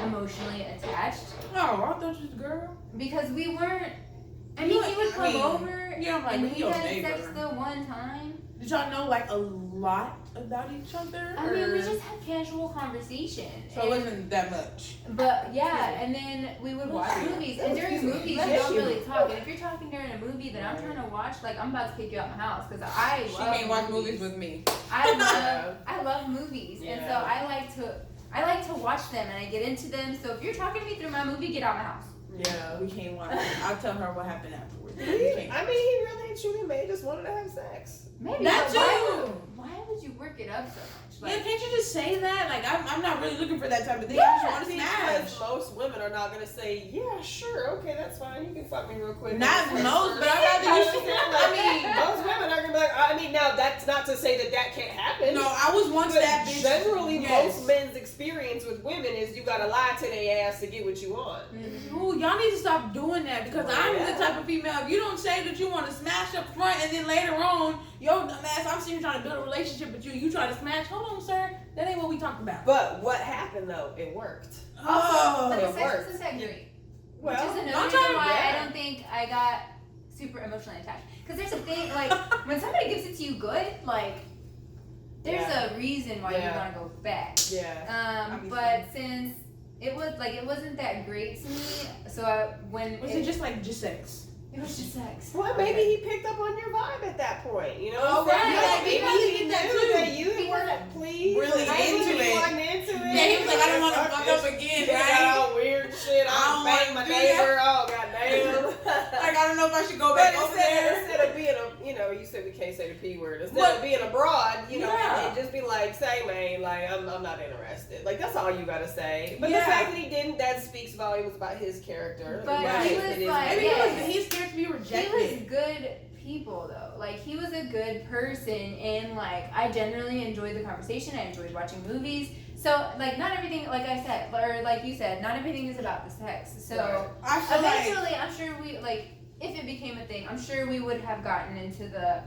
emotionally attached Oh, I thought you was a girl. because we weren't. I You- mean, he would I come mean, over yeah, I'm like, and he he your had neighbor. sex the one time. Did y'all know like a lot about each other? I mean, we or- just had casual conversation. So it wasn't that much. But yeah, and then we would watch Bless you. movies, and during Bless movies you. you Bless don't you. really talk. And if you're talking during a movie that I'm trying to watch, like I'm about to kick you out my house because I She love can't watch movies with me. I love movies, and so Yeah. I like to watch them and I get into them. So if you're talking to me through my movie, get out my house. Yeah. We can't watch it. I'll tell her what happened afterwards. We I can't. mean, he really and truly may just wanted to have sex. Maybe. That but too. why would you work it up so much? Yeah, can't you just say that? Like, I'm not really looking for that type of thing. I Yeah, just want to Because smash. most women are not gonna say, yeah, sure, okay, that's fine, you can fuck me real quick. Not That's most, first. but I'd rather you. I mean, I most women are gonna be like, I mean, now that's not to say that that can't happen. mean, no, I was once But that bitch. generally, Yes. most men's experience with women is you gotta lie to their ass to get what you want. Ooh, y'all need to stop doing that because I'm Yeah. the type of female. If you don't say that you want to smash up front and then later on, yo, dumbass, I'm sitting here trying to build a relationship with you. You try to smash. Hold on, sir. That ain't what we talked about. But what happened though? It worked. Oh, But the it sex works. wasn't that great. Well, Which is I'm another trying reason to- why yeah. I don't think I got super emotionally attached. Because there's a thing, like, when somebody gives it to you good, like, there's Yeah. a reason why you Yeah. want to go back. yeah. But since it wasn't that great to me, so when was it just sex? it was just sex. Well, maybe he picked up on your vibe at that point. You know Oh, what I'm saying? right. Like, Maybe maybe he he did that knew too. that you weren't pleased. Really Maybe into he it. wasn't into it. Yeah, he was like, I don't want to fuck up this again, shit, right? got all weird shit. I I'll don't bang wanna my do neighbor. Oh, goddamn. Like, I don't know if I should go But back over there. instead of being you said we can't say the P word. Instead What? of being abroad, Yeah. and just be like, say, man, like, I'm not interested. Like, that's all you gotta say. But Yeah. the fact that he didn't, that speaks volumes about his character. But Right. he was It is like- what it Maybe is. he's scared to be He rejected. was good people though. Like he was a good person, and like I generally enjoyed the conversation. I enjoyed watching movies. So like not everything, like I said, or like you said, not everything is about the sex. So Right. I feel like eventually, I'm sure we like if it became a thing, I'm sure we would have gotten into the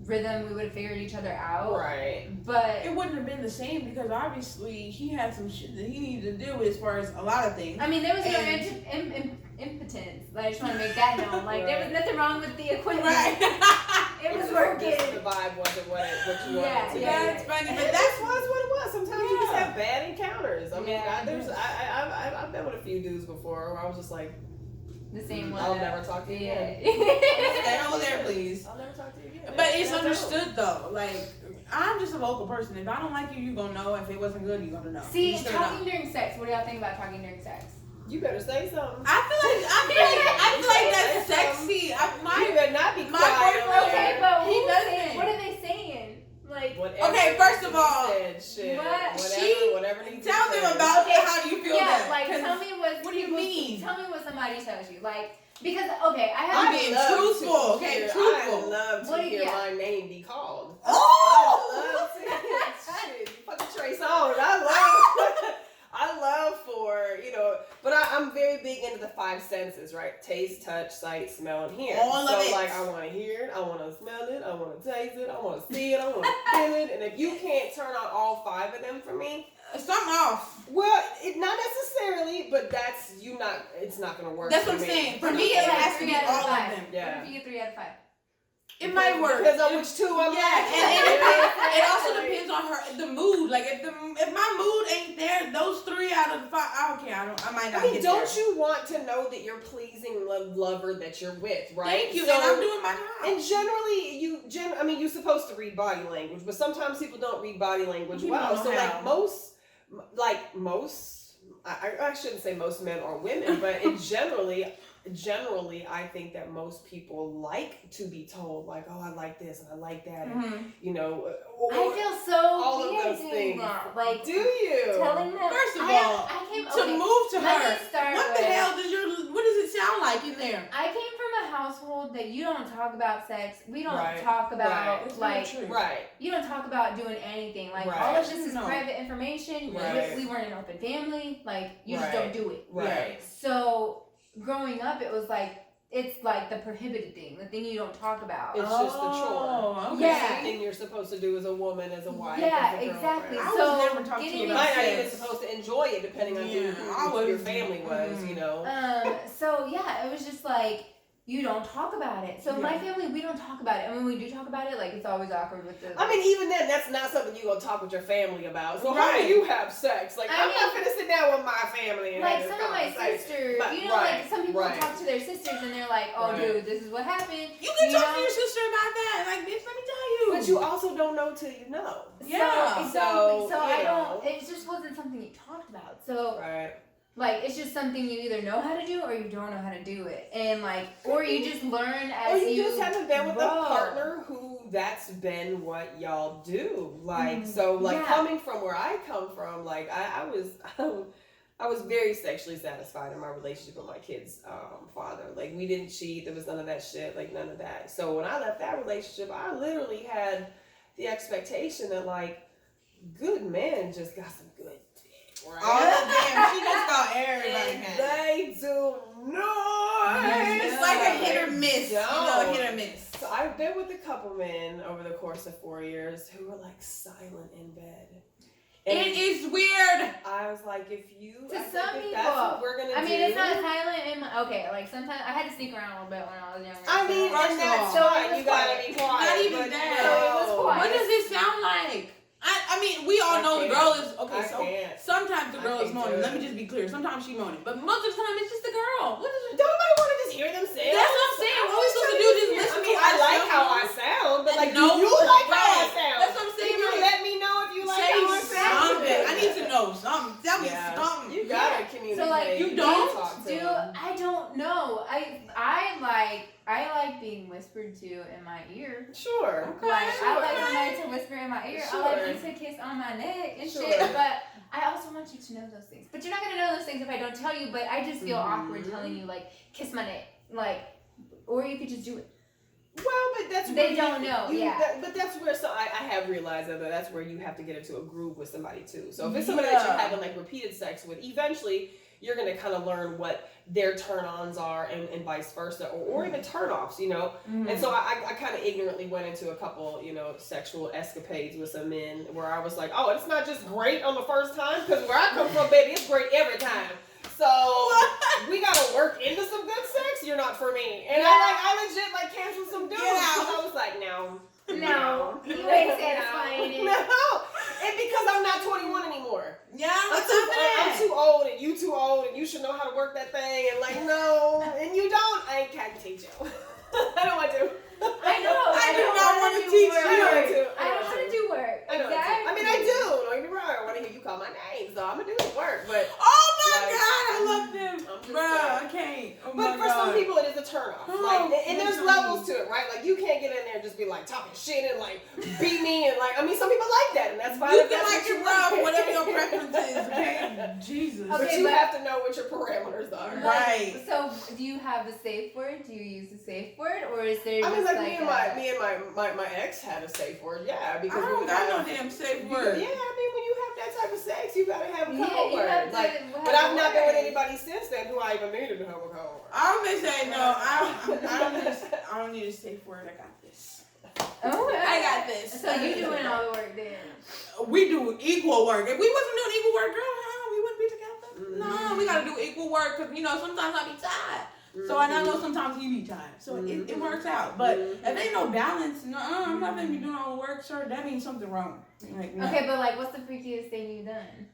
rhythm. We would have figured each other out. Right. But it wouldn't have been the same because obviously he had some shit that he needed to deal with as far as a lot of things. I mean, there was no And- impotence. I just want to make that known. Like there was Right. nothing wrong with the equipment. Right. It was Just working. the vibe wasn't what you Yeah, wanted to yeah, be. it's funny, And but that that's was what it was. Sometimes you just Yeah. have bad encounters. I mean, Yeah. I've been with a few dudes before where I was just like, The same one. I'll that- never talk to you again. Yeah. stay over there, please. I'll never talk to you again. But it's That's understood though. Like I'm just a vocal person. If I don't like you, you gonna know. If it wasn't good, you gonna know. See, You just gonna talking during sex. What do y'all think about talking during sex? You better say something. I feel like that's sexy. You better not be my quiet. boyfriend- over Okay, there. but He who doesn't. said- what are they saying? Like, Whatever Okay, first of needs to be all, said, shit. what? Whatever needs to tell be them said. about Okay, how do you feel yeah, that. like 'Cause tell me what. what do you mean? Tell me what somebody tells you. Like, because okay, I I'm have. being love truthful, to okay, hear- truthful. I love to What do you- hear yeah. my name be called. Oh! I love to hear shit. You fucking five senses, right? Taste, touch, sight, smell, and hear. All of it. So like, I want to hear it, I want to smell it, I want to taste it, I want to see it, I want to feel it. And if you can't turn on all five of them for me, something off. well, not necessarily, but it's not gonna work. That's for what I'm me. saying. For me, it has to be all of them. Yeah. What if you get 3 out of 5? It might work. Depends on which two I'm Yeah, like. and it also depends on the mood. Like if my mood ain't there, those 3 out of the 5, I don't care. I might not get don't there. you want to know that you're pleasing the lover that you're with, right? Thank you, So, and I'm doing my job. and generally, you're supposed to read body language, but sometimes people don't read body language People well. don't So know like most, I shouldn't say most men or women, but generally, I think that most people like to be told, like, oh, I like this and I like that, and, you know, I feel so all of weird those doing things. that. Like, Do you? telling them. First of all, I came to okay, move to let her, me start what the with- hell what does it sound like in there? I came from a household that you don't talk about sex. We don't Right, talk about It's like very true. Right. you don't talk about doing anything. Like Right. all of this is No. private information. Right. We weren't an open family. Like you just Right. don't do it. Right. So growing up, it was like it's like the prohibited thing, the thing you don't talk about. It's just a chore. Oh, okay. Yeah. Everything you're supposed to do as a woman, as a wife, Yeah, as a exactly. girlfriend. I So was never taught to getting you You about might not sex. even supposed to enjoy it, depending on Yeah, who your family was, you know. So yeah, it was just like you don't talk about it. So in my Yeah. family, we don't talk about it, and when we do talk about it, like it's always awkward with the. I mean, even then, that's not something you gonna talk with your family about. So how Right. do you have sex? Like, I I'm not gonna sit down with my family and like have some this of my conversation. sisters, But- you know, right, like some people right. talk to their sisters and they're like, "Oh, Right. dude, this is what happened." You can You talk know? to your sister about that. Like, bitch, let me tell you. But you also don't know till you know. Yeah. So So, I you don't. know. It just wasn't something you talked about. So Right. like it's just something you either know how to do or you don't know how to do it, and like or you just learn Or as you just haven't been with a grow. partner who that's been what y'all do. Like, so like Yeah. coming from where I come from, like I was very sexually satisfied in my relationship with my kid's father. Like we didn't cheat, there was none of that shit, like none of that. So when I left that relationship, I literally had the expectation that like good men just got some good dick. Right? All of them. She just thought everybody And had it. they do not. It's like a hit or miss. You know, a hit or miss. So I've been with a couple men over the course of 4 years who were like silent in bed. And It is weird. I was like, if Some that's people, what we're gonna do. I mean, it's not silent in my, okay, like sometimes I had to sneak around a little bit when I was younger. I mean, First and of that's all, fine. You gotta quiet. be quiet. Not even but that. no. It was quiet. What does it sound like? I mean, we all I know the can't. girl is okay. I So can't. sometimes the I girl is can't moaning. do Let me it. just be clear. Sometimes she moaning, but most of the time it's just the girl. What is it? Don't nobody want to just hear themselves. That's what I'm saying. What are we supposed to do? Just listen I mean, to I like ourselves? how I sound, but like, No, do you like how I right. sound? That's what I'm saying. Can you Like, let me know if you like say how I sound? something. I need to know something. Tell me Yeah. something. You gotta Yeah. communicate. So, like, you don't talk to Do them. I don't know. I like being whispered to in my ear. Sure. Okay. Like I like Okay. somebody to whisper in my ear. Sure. I like you to kiss on my neck and Sure. shit. But I also want you to know those things. But you're not gonna know those things if I don't tell you. But I just feel awkward telling you like kiss my neck, like, or you could just do it. Well, but that's They where don't know, yeah. but that's where I have realized that that's where you have to get into a groove with somebody too. So if it's somebody that you're Yeah. having like repeated sex with, eventually you're gonna kind of learn what their turn-ons are and vice versa, or even turn-offs, you know. And so I kind of ignorantly went into a couple, you know, sexual escapades with some men where I was like, oh, it's not just great on the first time, because where I come from, baby, it's great every time. So we gotta work into some good sex. You're not for me, and I legit like canceled some dudes. Get out. I was like, no, You ain't satisfying it. no, and because I'm not 21 anymore. Yeah, I'm what's up I'm too old, and you too old, and you should know how to work that thing. And like, no, and you don't. I can't teach you. I don't want to. I know. I do don't not wanna wanna do teach work. you. I don't want to. I don't want to do work. I know. Exactly. I mean, I do. Don't get me wrong. I want to hear you call my name, so I'm gonna do the work. But Oh my Like, god, I love them. I'm just Bruh, saying. I can't. Oh But my for god. some people, it is a turnoff. Oh, Like, and there's that's levels so to it, right? Like, you can't get in there and just be like talking shit and like beat me and like. I mean, some people like that, and that's fine. You if can that's like what your you love, like. whatever your preference is, okay? Jesus. Okay, But you but- have to know what your parameters are. Right. So, do you have a safe word? Do you use a safe word, or is there I mean, just like me and a- my ex had a safe word, yeah, I because we don't would got no have. damn safe Yeah, word. I mean, when you have that type of sex, you gotta have a code Yeah, you word. have to Like, have but I've not been with words. anybody since then who I even needed to have a code word. I'm gonna say no. I don't need a safe word. I got this. Oh, I got this. So you doing all the work then? We do equal work. If we wasn't doing equal work, girl, we wouldn't be together. No, we gotta do equal work because sometimes I be tired. So and I know sometimes you be tired. So it works out. But if ain't no balance, no, I'm not gonna be doing all the work, sir. That means something wrong. Like, no. Okay, but like, what's the freakiest thing you've done?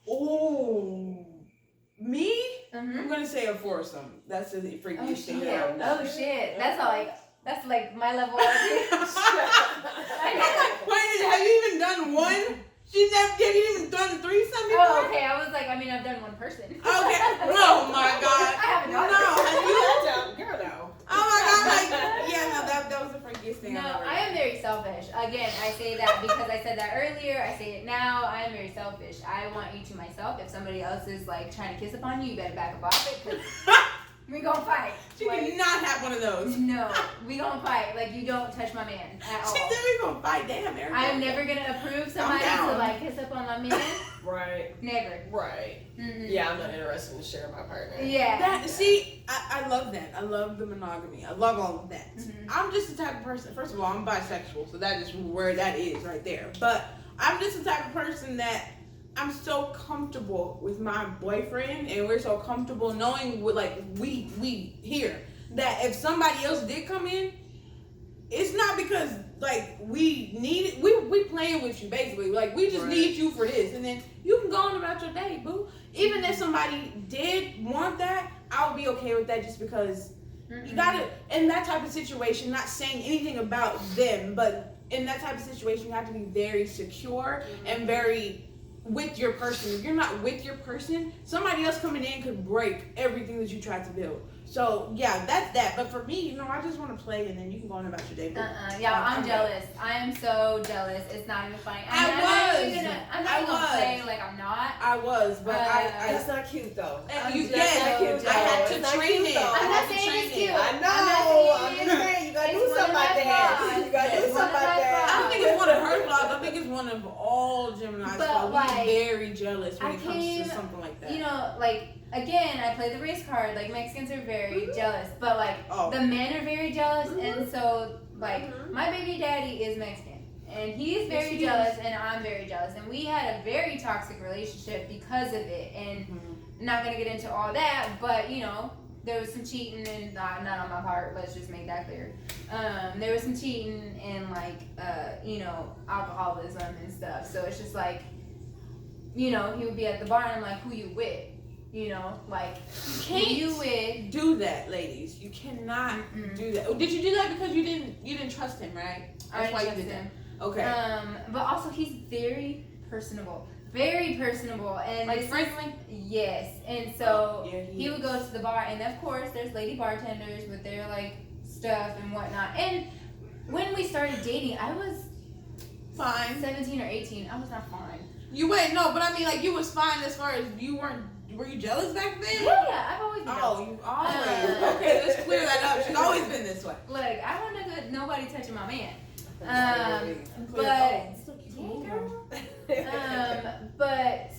Oh, me? Mm-hmm. I'm gonna say a foursome. That's the freakiest Oh thing shit! that I've done. Oh shit! That's like my level. Of I'm like, wait, have you even done one? Have you even done threesome before? Oh, okay. I was like, I mean, I've done one person. Okay. Oh my god. I haven't done No, it. have you? Girl, no. Oh my god. Like, yeah, no, that was the freakiest thing No, I've ever I am very selfish. Again, I say that because I said that earlier. I say it now. I am very selfish. I want you to myself. If somebody else is like trying to kiss upon you, you better back up off it because we gonna fight. She did not have one of those. No, we gonna fight. Like you don't touch my man at all. She said we gonna fight. Damn, Erica. I'm never gonna approve somebody down. to like kiss up on my man. Right. Never. Right. Mm-mm. Yeah, I'm not interested in sharing my partner. Yeah. I love that. I love the monogamy. I love all of that. Mhm. I'm just the type of person. First of all, I'm bisexual, so that is where that is right there. But I'm just the type of person that I'm so comfortable with my boyfriend, and we're so comfortable knowing we here that if somebody else did come in, it's not because like we need it. We playing with you basically. Like we just need you for this, and then you can go on about your day, boo. Even if somebody did want that, I would be okay with that just because you gotta. In that type of situation, not saying anything about them, but in that type of situation, you have to be very secure and very with your person. If you're not with your person, somebody else coming in could break everything that you tried to build. So yeah, that's that. But for me, I just want to play, and then you can go on about your day. Yeah, I'm jealous. I am so jealous. It's not even funny. I'm not gonna play like I'm not. I was, but That's not cute though. I had to train it. I'm not saying it's cute. I know. I'm just saying you gotta do something like that. You gotta do something like that. I don't think it's one of her flaws. I think it's one of all Gemini's flaws. We're very jealous when it comes to something like that. Like again, I play the race card. Like Mexicans are very jealous, but like the men are very jealous, and so like my baby daddy is Mexican, and he's very jealous, and I'm very jealous, and we had a very toxic relationship because of it. And I'm not gonna get into all that, but there was some cheating, and not on my part. Let's just make that clear. There was some cheating and alcoholism and stuff. So it's just like, he would be at the bar, and I'm like, who you with? Can't you with? Do that, ladies. You cannot do that. Oh, did you do that because you didn't trust him, right? That's why you did him. Okay. But also he's very personable. Very personable, and like friendly. Yes, and so he would go to the bar, and of course there's lady bartenders with their like stuff and whatnot. And when we started dating, I was fine, 17 or 18. I was not fine. You was fine as far as you weren't. Were you jealous back then? Yeah, I've always been jealous. You always. Okay, let's clear that up. She's always been this way. Look, I don't know nobody touching my man. But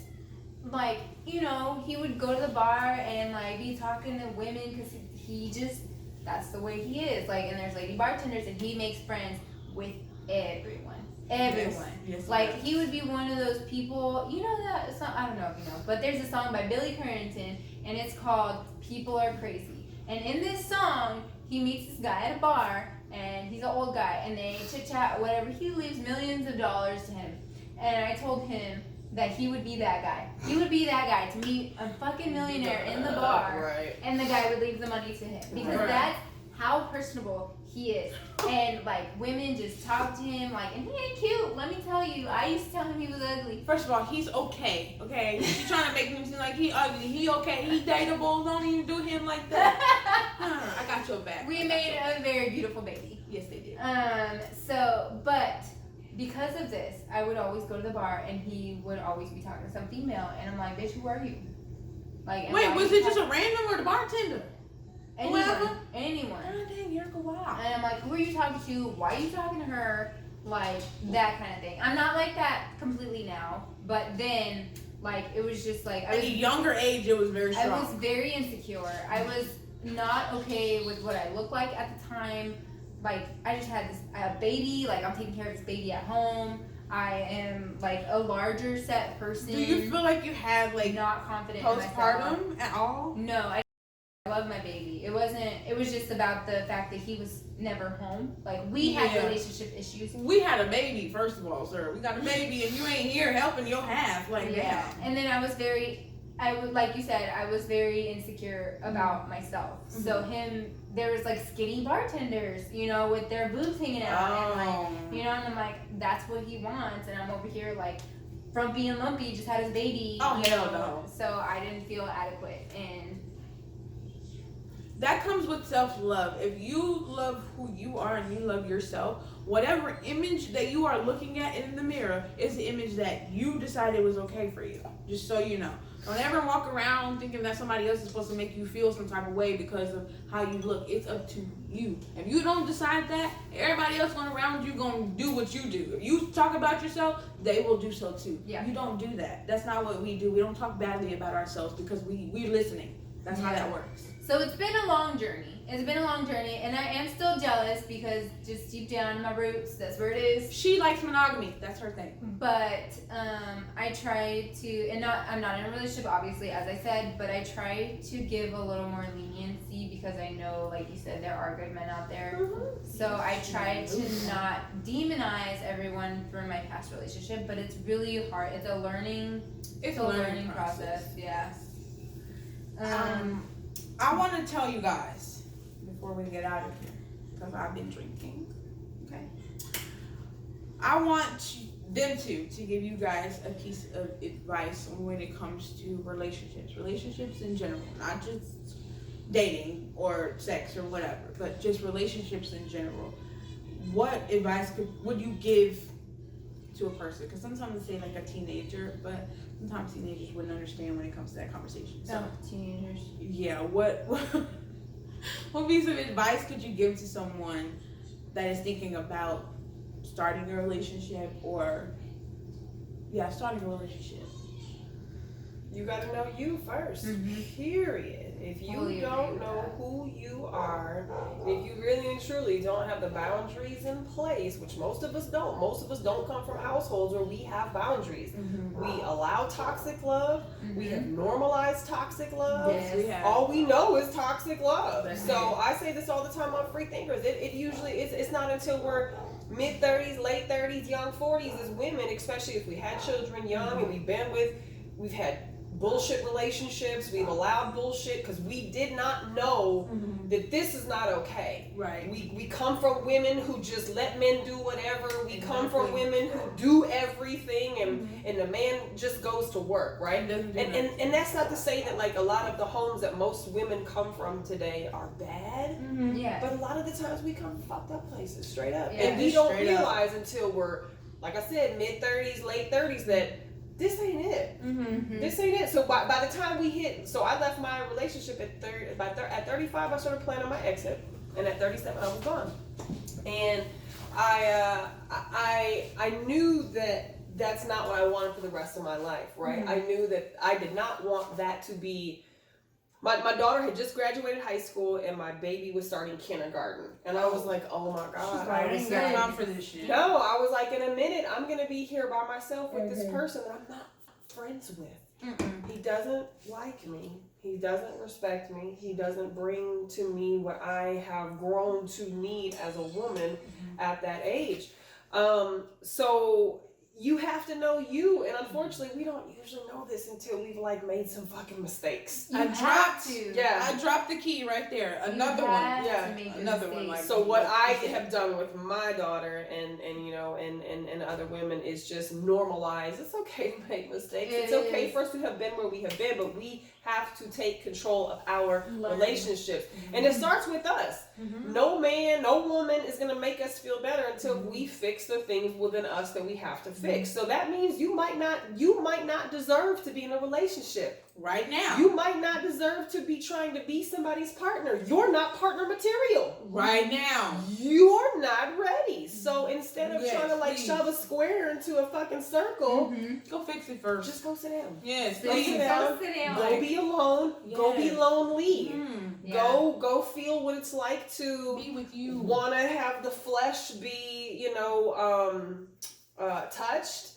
like he would go to the bar and like be talking to women because he just that's the way he is. Like, and there's lady bartenders, and he makes friends with everyone. Yes, like he would be one of those people. That song, I don't know if you know, but there's a song by Billy Currington, and it's called "People Are Crazy." And in this song, he meets this guy at a bar, and he's an old guy, and they chit chat, whatever. He leaves millions of dollars to him, and I told him that he would be that guy. He would be that guy to meet a fucking millionaire in the bar, and the guy would leave the money to him because that's how personable he is. And like women just talk to him like, and he ain't cute. Let me tell you, I used to tell him he was ugly. First of all, he's okay. Okay, she's trying to make him seem like he ugly. He okay. He dateable. Don't even do him like that. I got your back. We made a very beautiful baby. Yes, they did. But because of this, I would always go to the bar, and he would always be talking to some female, and I'm like, bitch, who are you? Like, wait, was it just a random or the bartender? Anyone. God dang, Erica, wow. And I'm like, who are you talking to? Why are you talking to her? like that kind of thing. I'm not like that completely now, but then like it was just like At a younger age, it was very strong. I was very insecure. I was not okay with what I looked like at the time. Like I just had a baby. Like I'm taking care of this baby at home. I am like a larger set person. Do you feel like you had like not confident in myself postpartum at all? No, I love my baby. It was just about the fact that he was never home. Like we had relationship issues. We had a baby, first of all, sir. We got a baby and you ain't here helping your half. Like And then like you said, I was very insecure about myself. Mm-hmm. So there was like skinny bartenders, with their boobs hanging out and like, and I'm like, that's what he wants, and I'm over here like, from being lumpy, just had his baby. Oh hell no. So I didn't feel adequate, and that comes with self-love. If you love who you are and you love yourself, whatever image that you are looking at in the mirror is the image that you decided was okay for you. Just so you know. Don't ever walk around thinking that somebody else is supposed to make you feel some type of way because of how you look. It's up to you. If you don't decide that, everybody else going around you going to do what you do. If you talk about yourself, they will do so too. Yeah. You don't do that. That's not what we do. We don't talk badly about ourselves because we're listening. That's how that works. So it's been a long journey. It's been a long journey, and I am still jealous because just deep down in my roots, that's where it is. She likes monogamy. That's her thing. But I try to, and I'm not in a relationship, obviously, as I said, but I try to give a little more leniency because I know, like you said, there are good men out there. Mm-hmm. So I try to not demonize everyone from my past relationship, but it's really hard. It's a learning process. Yeah. I want to tell you guys before we get out of here, because I've been drinking. Okay. I want them to give you guys a piece of advice when it comes to relationships in general, not just dating or sex or whatever, but just relationships in general. What advice would you give to a person? Because sometimes they say like a teenager, but sometimes teenagers wouldn't understand when it comes to that conversation. So teenagers. Yeah, what piece of advice could you give to someone that is thinking about starting a relationship or starting a relationship? You gotta know you first. Mm-hmm. Period. If you don't know who you are, if you really and truly don't have the boundaries in place, which most of us don't come from households where we have boundaries. Mm-hmm. We allow toxic love. Mm-hmm. We have normalized toxic love. Yes, all we know is toxic love. Mm-hmm. So I say this all the time on Free Thinkers. It usually it's not until we're mid-30s, late 30s, young 40s as women, especially if we had children young and we've had bullshit relationships, we've allowed bullshit because we did not know that this is not okay. Right. We come from women who just let men do whatever. We come from women who do everything and the man just goes to work, right? And that's not to say that like a lot of the homes that most women come from today are bad. Mm-hmm. Yeah. But a lot of the times we come from fucked up places, straight up. Yeah. And we don't realize until we're, like I said, mid-30s, late 30s that this ain't it. Mm-hmm. This ain't it. So by the time we hit, so I left my relationship at 35, I started planning my exit, and at 37, I was gone. And I knew that that's not what I wanted for the rest of my life, right? Mm-hmm. I knew that I did not want that to be. My daughter had just graduated high school and my baby was starting kindergarten. And I was like, oh my God. I didn't get time for this shit. No, I was like, in a minute, I'm going to be here by myself with this person that I'm not friends with. Mm-mm. He doesn't like me. He doesn't respect me. He doesn't bring to me what I have grown to need as a woman at that age. So you have to know you, and unfortunately, we don't usually know this until we've like made some fucking mistakes. I dropped the key right there. Another one. Like so. What I have done with my daughter and other women is just normalize. It's okay to make mistakes. It's okay for us to have been where we have been, but we have to take control of our relationships, and it starts with us. Mm-hmm. No man, no woman is gonna make us feel better until we fix the things within us that we have to fix. fix. So that means you might not deserve to be in a relationship right now. You might not deserve to be trying to be somebody's partner. You're not partner material right now. You're not ready. So instead of trying to please. shove a square into a fucking circle, go fix it first. just go sit down. Yes, go sit down. Go be alone. Yes. Go be lonely. Yeah. Go feel what it's like to be with you. Want to have the flesh be, touched.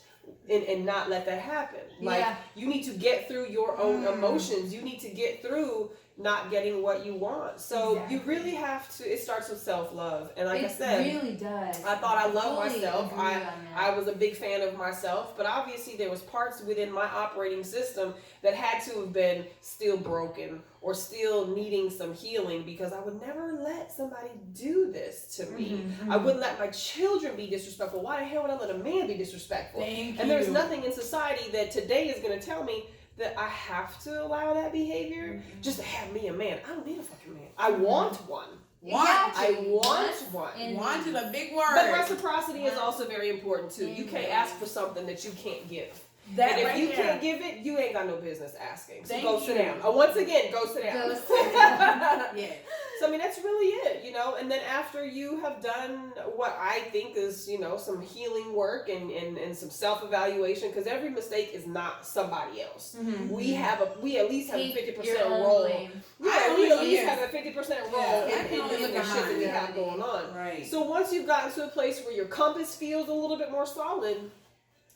And not let that happen. Like, you need to get through your own emotions. You need to get through not getting what you want. So you really have to, it starts with self-love. And like I said, it really does. I thought I loved myself. I was a big fan of myself, but obviously there was parts within my operating system that had to have been still broken or still needing some healing, because I would never let somebody do this to me. I wouldn't let my children be disrespectful. Why the hell would I let a man be disrespectful? And there's nothing in society that today is going to tell me that I have to allow that behavior just to have me a man. I don't need a fucking man. I want one. I want one. Want is a big word. But reciprocity is also very important too. You can't ask for something that you can't give. That and if right you there. can't give it, you ain't got no business asking. So Thank go you. sit down. Once again, go sit down. Go sit down. Yeah. So I mean, that's really it, And then after you have done what I think is, some healing work and some self-evaluation, because every mistake is not somebody else. We at least have a 50% role. Yeah, we at least have a 50% role in the shit that we have going on. Right. So once you've gotten to a place where your compass feels a little bit more solid,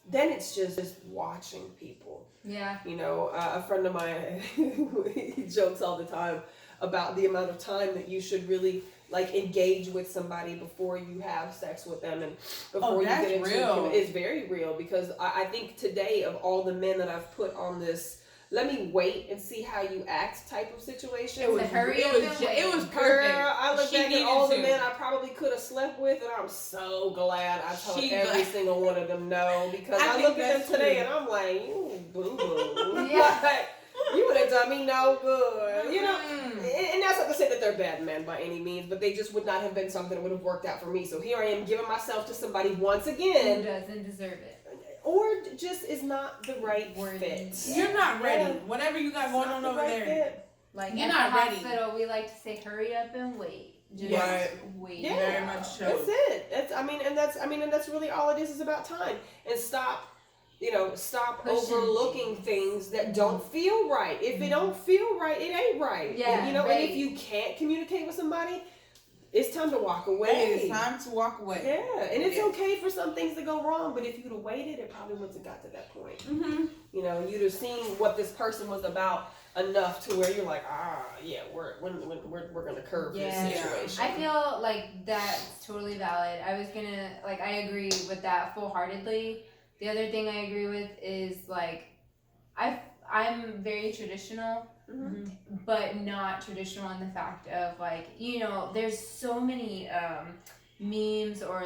then it's just watching people. Yeah. A friend of mine, he jokes all the time about the amount of time that you should really engage with somebody before you have sex with them and before you get into it. It's very real, because I think today, of all the men that I've put on this let me wait and see how you act type of situation. It was perfect. Girl, I look back at all the men I probably could have slept with, and I'm so glad I told every single one of them no, because I look at them today and I'm like, you boo boo. Yeah. You would have done me no good, and that's not to say that they're bad men by any means, but they just would not have been something that would have worked out for me. So here I am giving myself to somebody once again who doesn't deserve it. Or just is not the right fit. You're not ready. Whatever you got going on over there. Fit. Like you're at not the ready. Hospital, we like to say, "Hurry up and wait." Just wait. Yeah, very much so. That's it. That's really all it is about time. And stop pushing overlooking things that don't feel right. If it don't feel right, it ain't right. Yeah, and if you can't communicate with somebody, it's time to walk away. It is time to walk away. Yeah, and it's okay for some things to go wrong, but if you'd have waited, it probably wouldn't have got to that point. Mm-hmm. You'd have seen what this person was about enough to where you're like, we're gonna curb this situation. I feel like that's totally valid. I agree with that full-heartedly. The other thing I agree with is I'm very traditional. Mm-hmm. But not traditional in the fact of there's so many memes or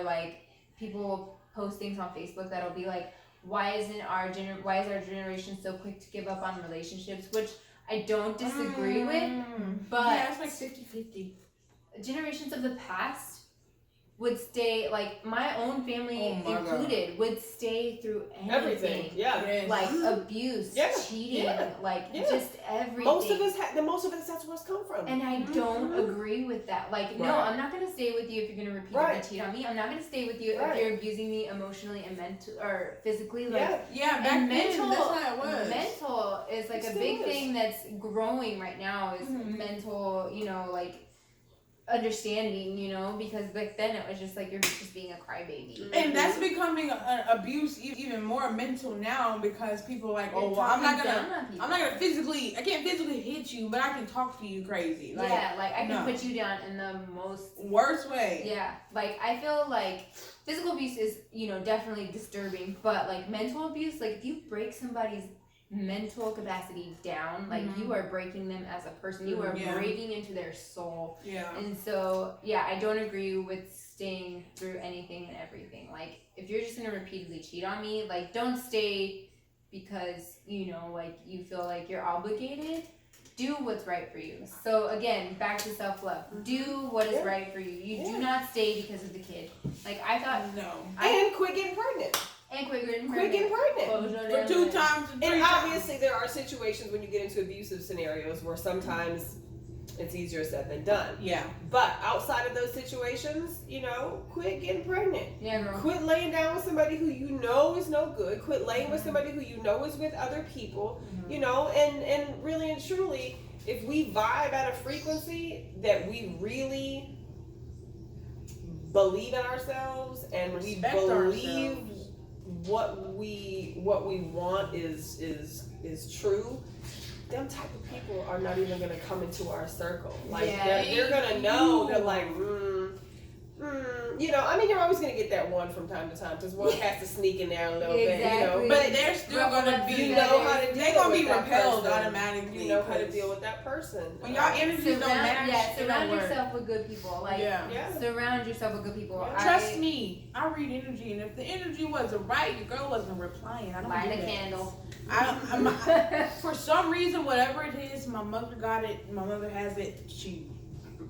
people post things on Facebook that'll be like, why is our generation so quick to give up on relationships, which I don't disagree with, but it's 50-50. generations of the past would stay, my own family included, would stay through anything. Abuse, cheating, just everything. Most of us, that's where it's come from. And I don't agree with that. No, I'm not going to stay with you if you're going to repeatedly cheat on me. I'm not going to stay with you if you're abusing me emotionally and or physically. Back then, that's how it was. Mental is a big thing that's growing right now, is mental, understanding, because back then it was just you're just being a crybaby. And that's becoming an abuse even more mental now, because people are like, I can't physically hit you, but I can talk to you crazy. I can put you down in the most worst way. Yeah, I feel physical abuse is, definitely disturbing, but mental abuse, if you break somebody's mental capacity down, you are breaking them as a person. You are breaking into their soul. And so I don't agree with staying through anything and everything. If you're just gonna repeatedly cheat on me, don't stay because you feel like you're obligated. Do what's right for you. So again, back to self-love. Do what is right for you. You do not stay because of the kid. I thought and quit getting pregnant. And quit getting Quit getting pregnant. For 2 times and 3 And times. obviously, there are situations when you get into abusive scenarios where sometimes it's easier said than done. Yeah. But outside of those situations, you know, quit getting pregnant. Yeah, girl. Quit laying down with somebody who you know is no good. Quit laying with somebody who you know is with other people. You know, and really and truly, if we vibe at a frequency that we really believe in ourselves and Respect we believe ourselves. what we want is true, them type of people are not even gonna come into our circle. Like they're gonna know. They're like, you know. I mean, you're always gonna get that one from time to time because one has to sneak in there a little bit, you know. But they're still gonna be. You know how to deal They're gonna with be that repelled person. automatically. You know how to deal with that person. When y'all energies don't match, Yeah, it don't surround work. yourself with good people. Like, Yeah. surround yourself with good people. Trust me, I read energy, and if the energy wasn't right, your girl wasn't replying. I don't Light do a that. candle. For some reason, whatever it is, my mother got it. My mother has it. She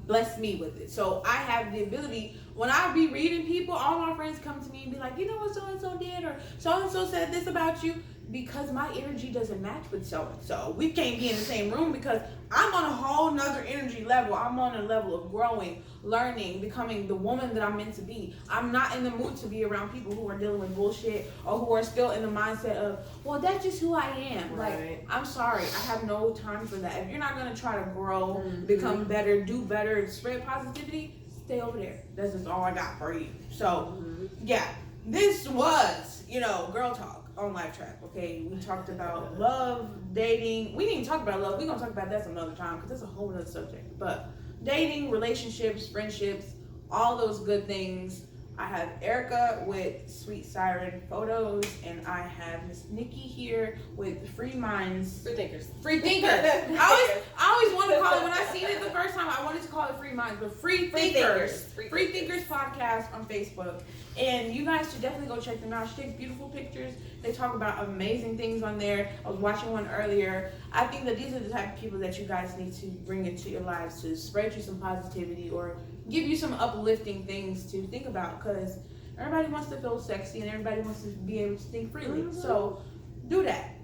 blessed me with it, so I have the ability. When I be reading people, all my friends come to me and be like, you know what so and so did, or so and so said this about you, because my energy doesn't match with so and so. We can't be in the same room because I'm on a whole nother energy level. I'm on a level of growing, learning, becoming the woman that I'm meant to be. I'm not in the mood to be around people who are dealing with bullshit or who are still in the mindset of, well, that's just who I am. Right. Like, I'm sorry, I have no time for that. If you're not gonna try to grow, become better, do better, spread positivity, stay over there. That's just all I got for you. So, yeah, this was, girl talk on Life Track. Okay, we talked about love, dating. We didn't even talk about love. We're gonna talk about that some other time because that's a whole other subject. But dating, relationships, friendships, all those good things. I have Erica with Sweet Siren Photos, and I have Miss Nicki here with Free Minds. Free thinkers. Free thinkers. I always want to call it, when I seen it the first time, I wanted to call it Free Minds, but Free Thinkers. Free Thinkers podcast on Facebook. And you guys should definitely go check them out. She takes beautiful pictures. They talk about amazing things on there. I was watching one earlier. I think that these are the type of people that you guys need to bring into your lives to spread you some positivity or give you some uplifting things to think about, because everybody wants to feel sexy and everybody wants to be able to think freely. So do that.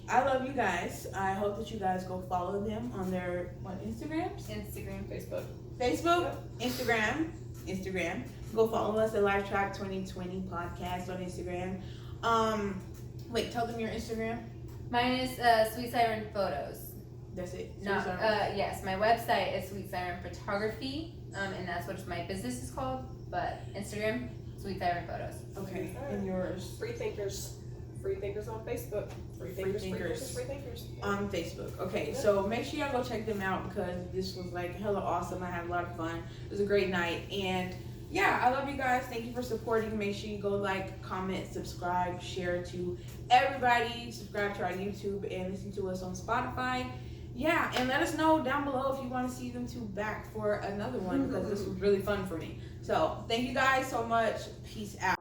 I love you guys. I hope that you guys go follow them on their Instagrams? Instagram, Facebook, Instagram. Go follow us at Life Track 2020 podcast on Instagram. Wait, tell them your Instagram. Mine is Sweet Siren Photos. That's it. No, yes, my website is Sweet Siren Photography, and that's what my business is called. But Instagram, Sweet Siren Photos. Okay, and yours? Free thinkers. Free thinkers on Facebook. Free thinkers. On Facebook. Okay, so make sure y'all go check them out because this was like hella awesome. I had a lot of fun. It was a great night, and yeah, I love you guys. Thank you for supporting. Make sure you go like, comment, subscribe, share to everybody. Subscribe to our YouTube and listen to us on Spotify. Yeah, and let us know down below if you want to see them two back for another one because this was really fun for me. So thank you guys so much. Peace out.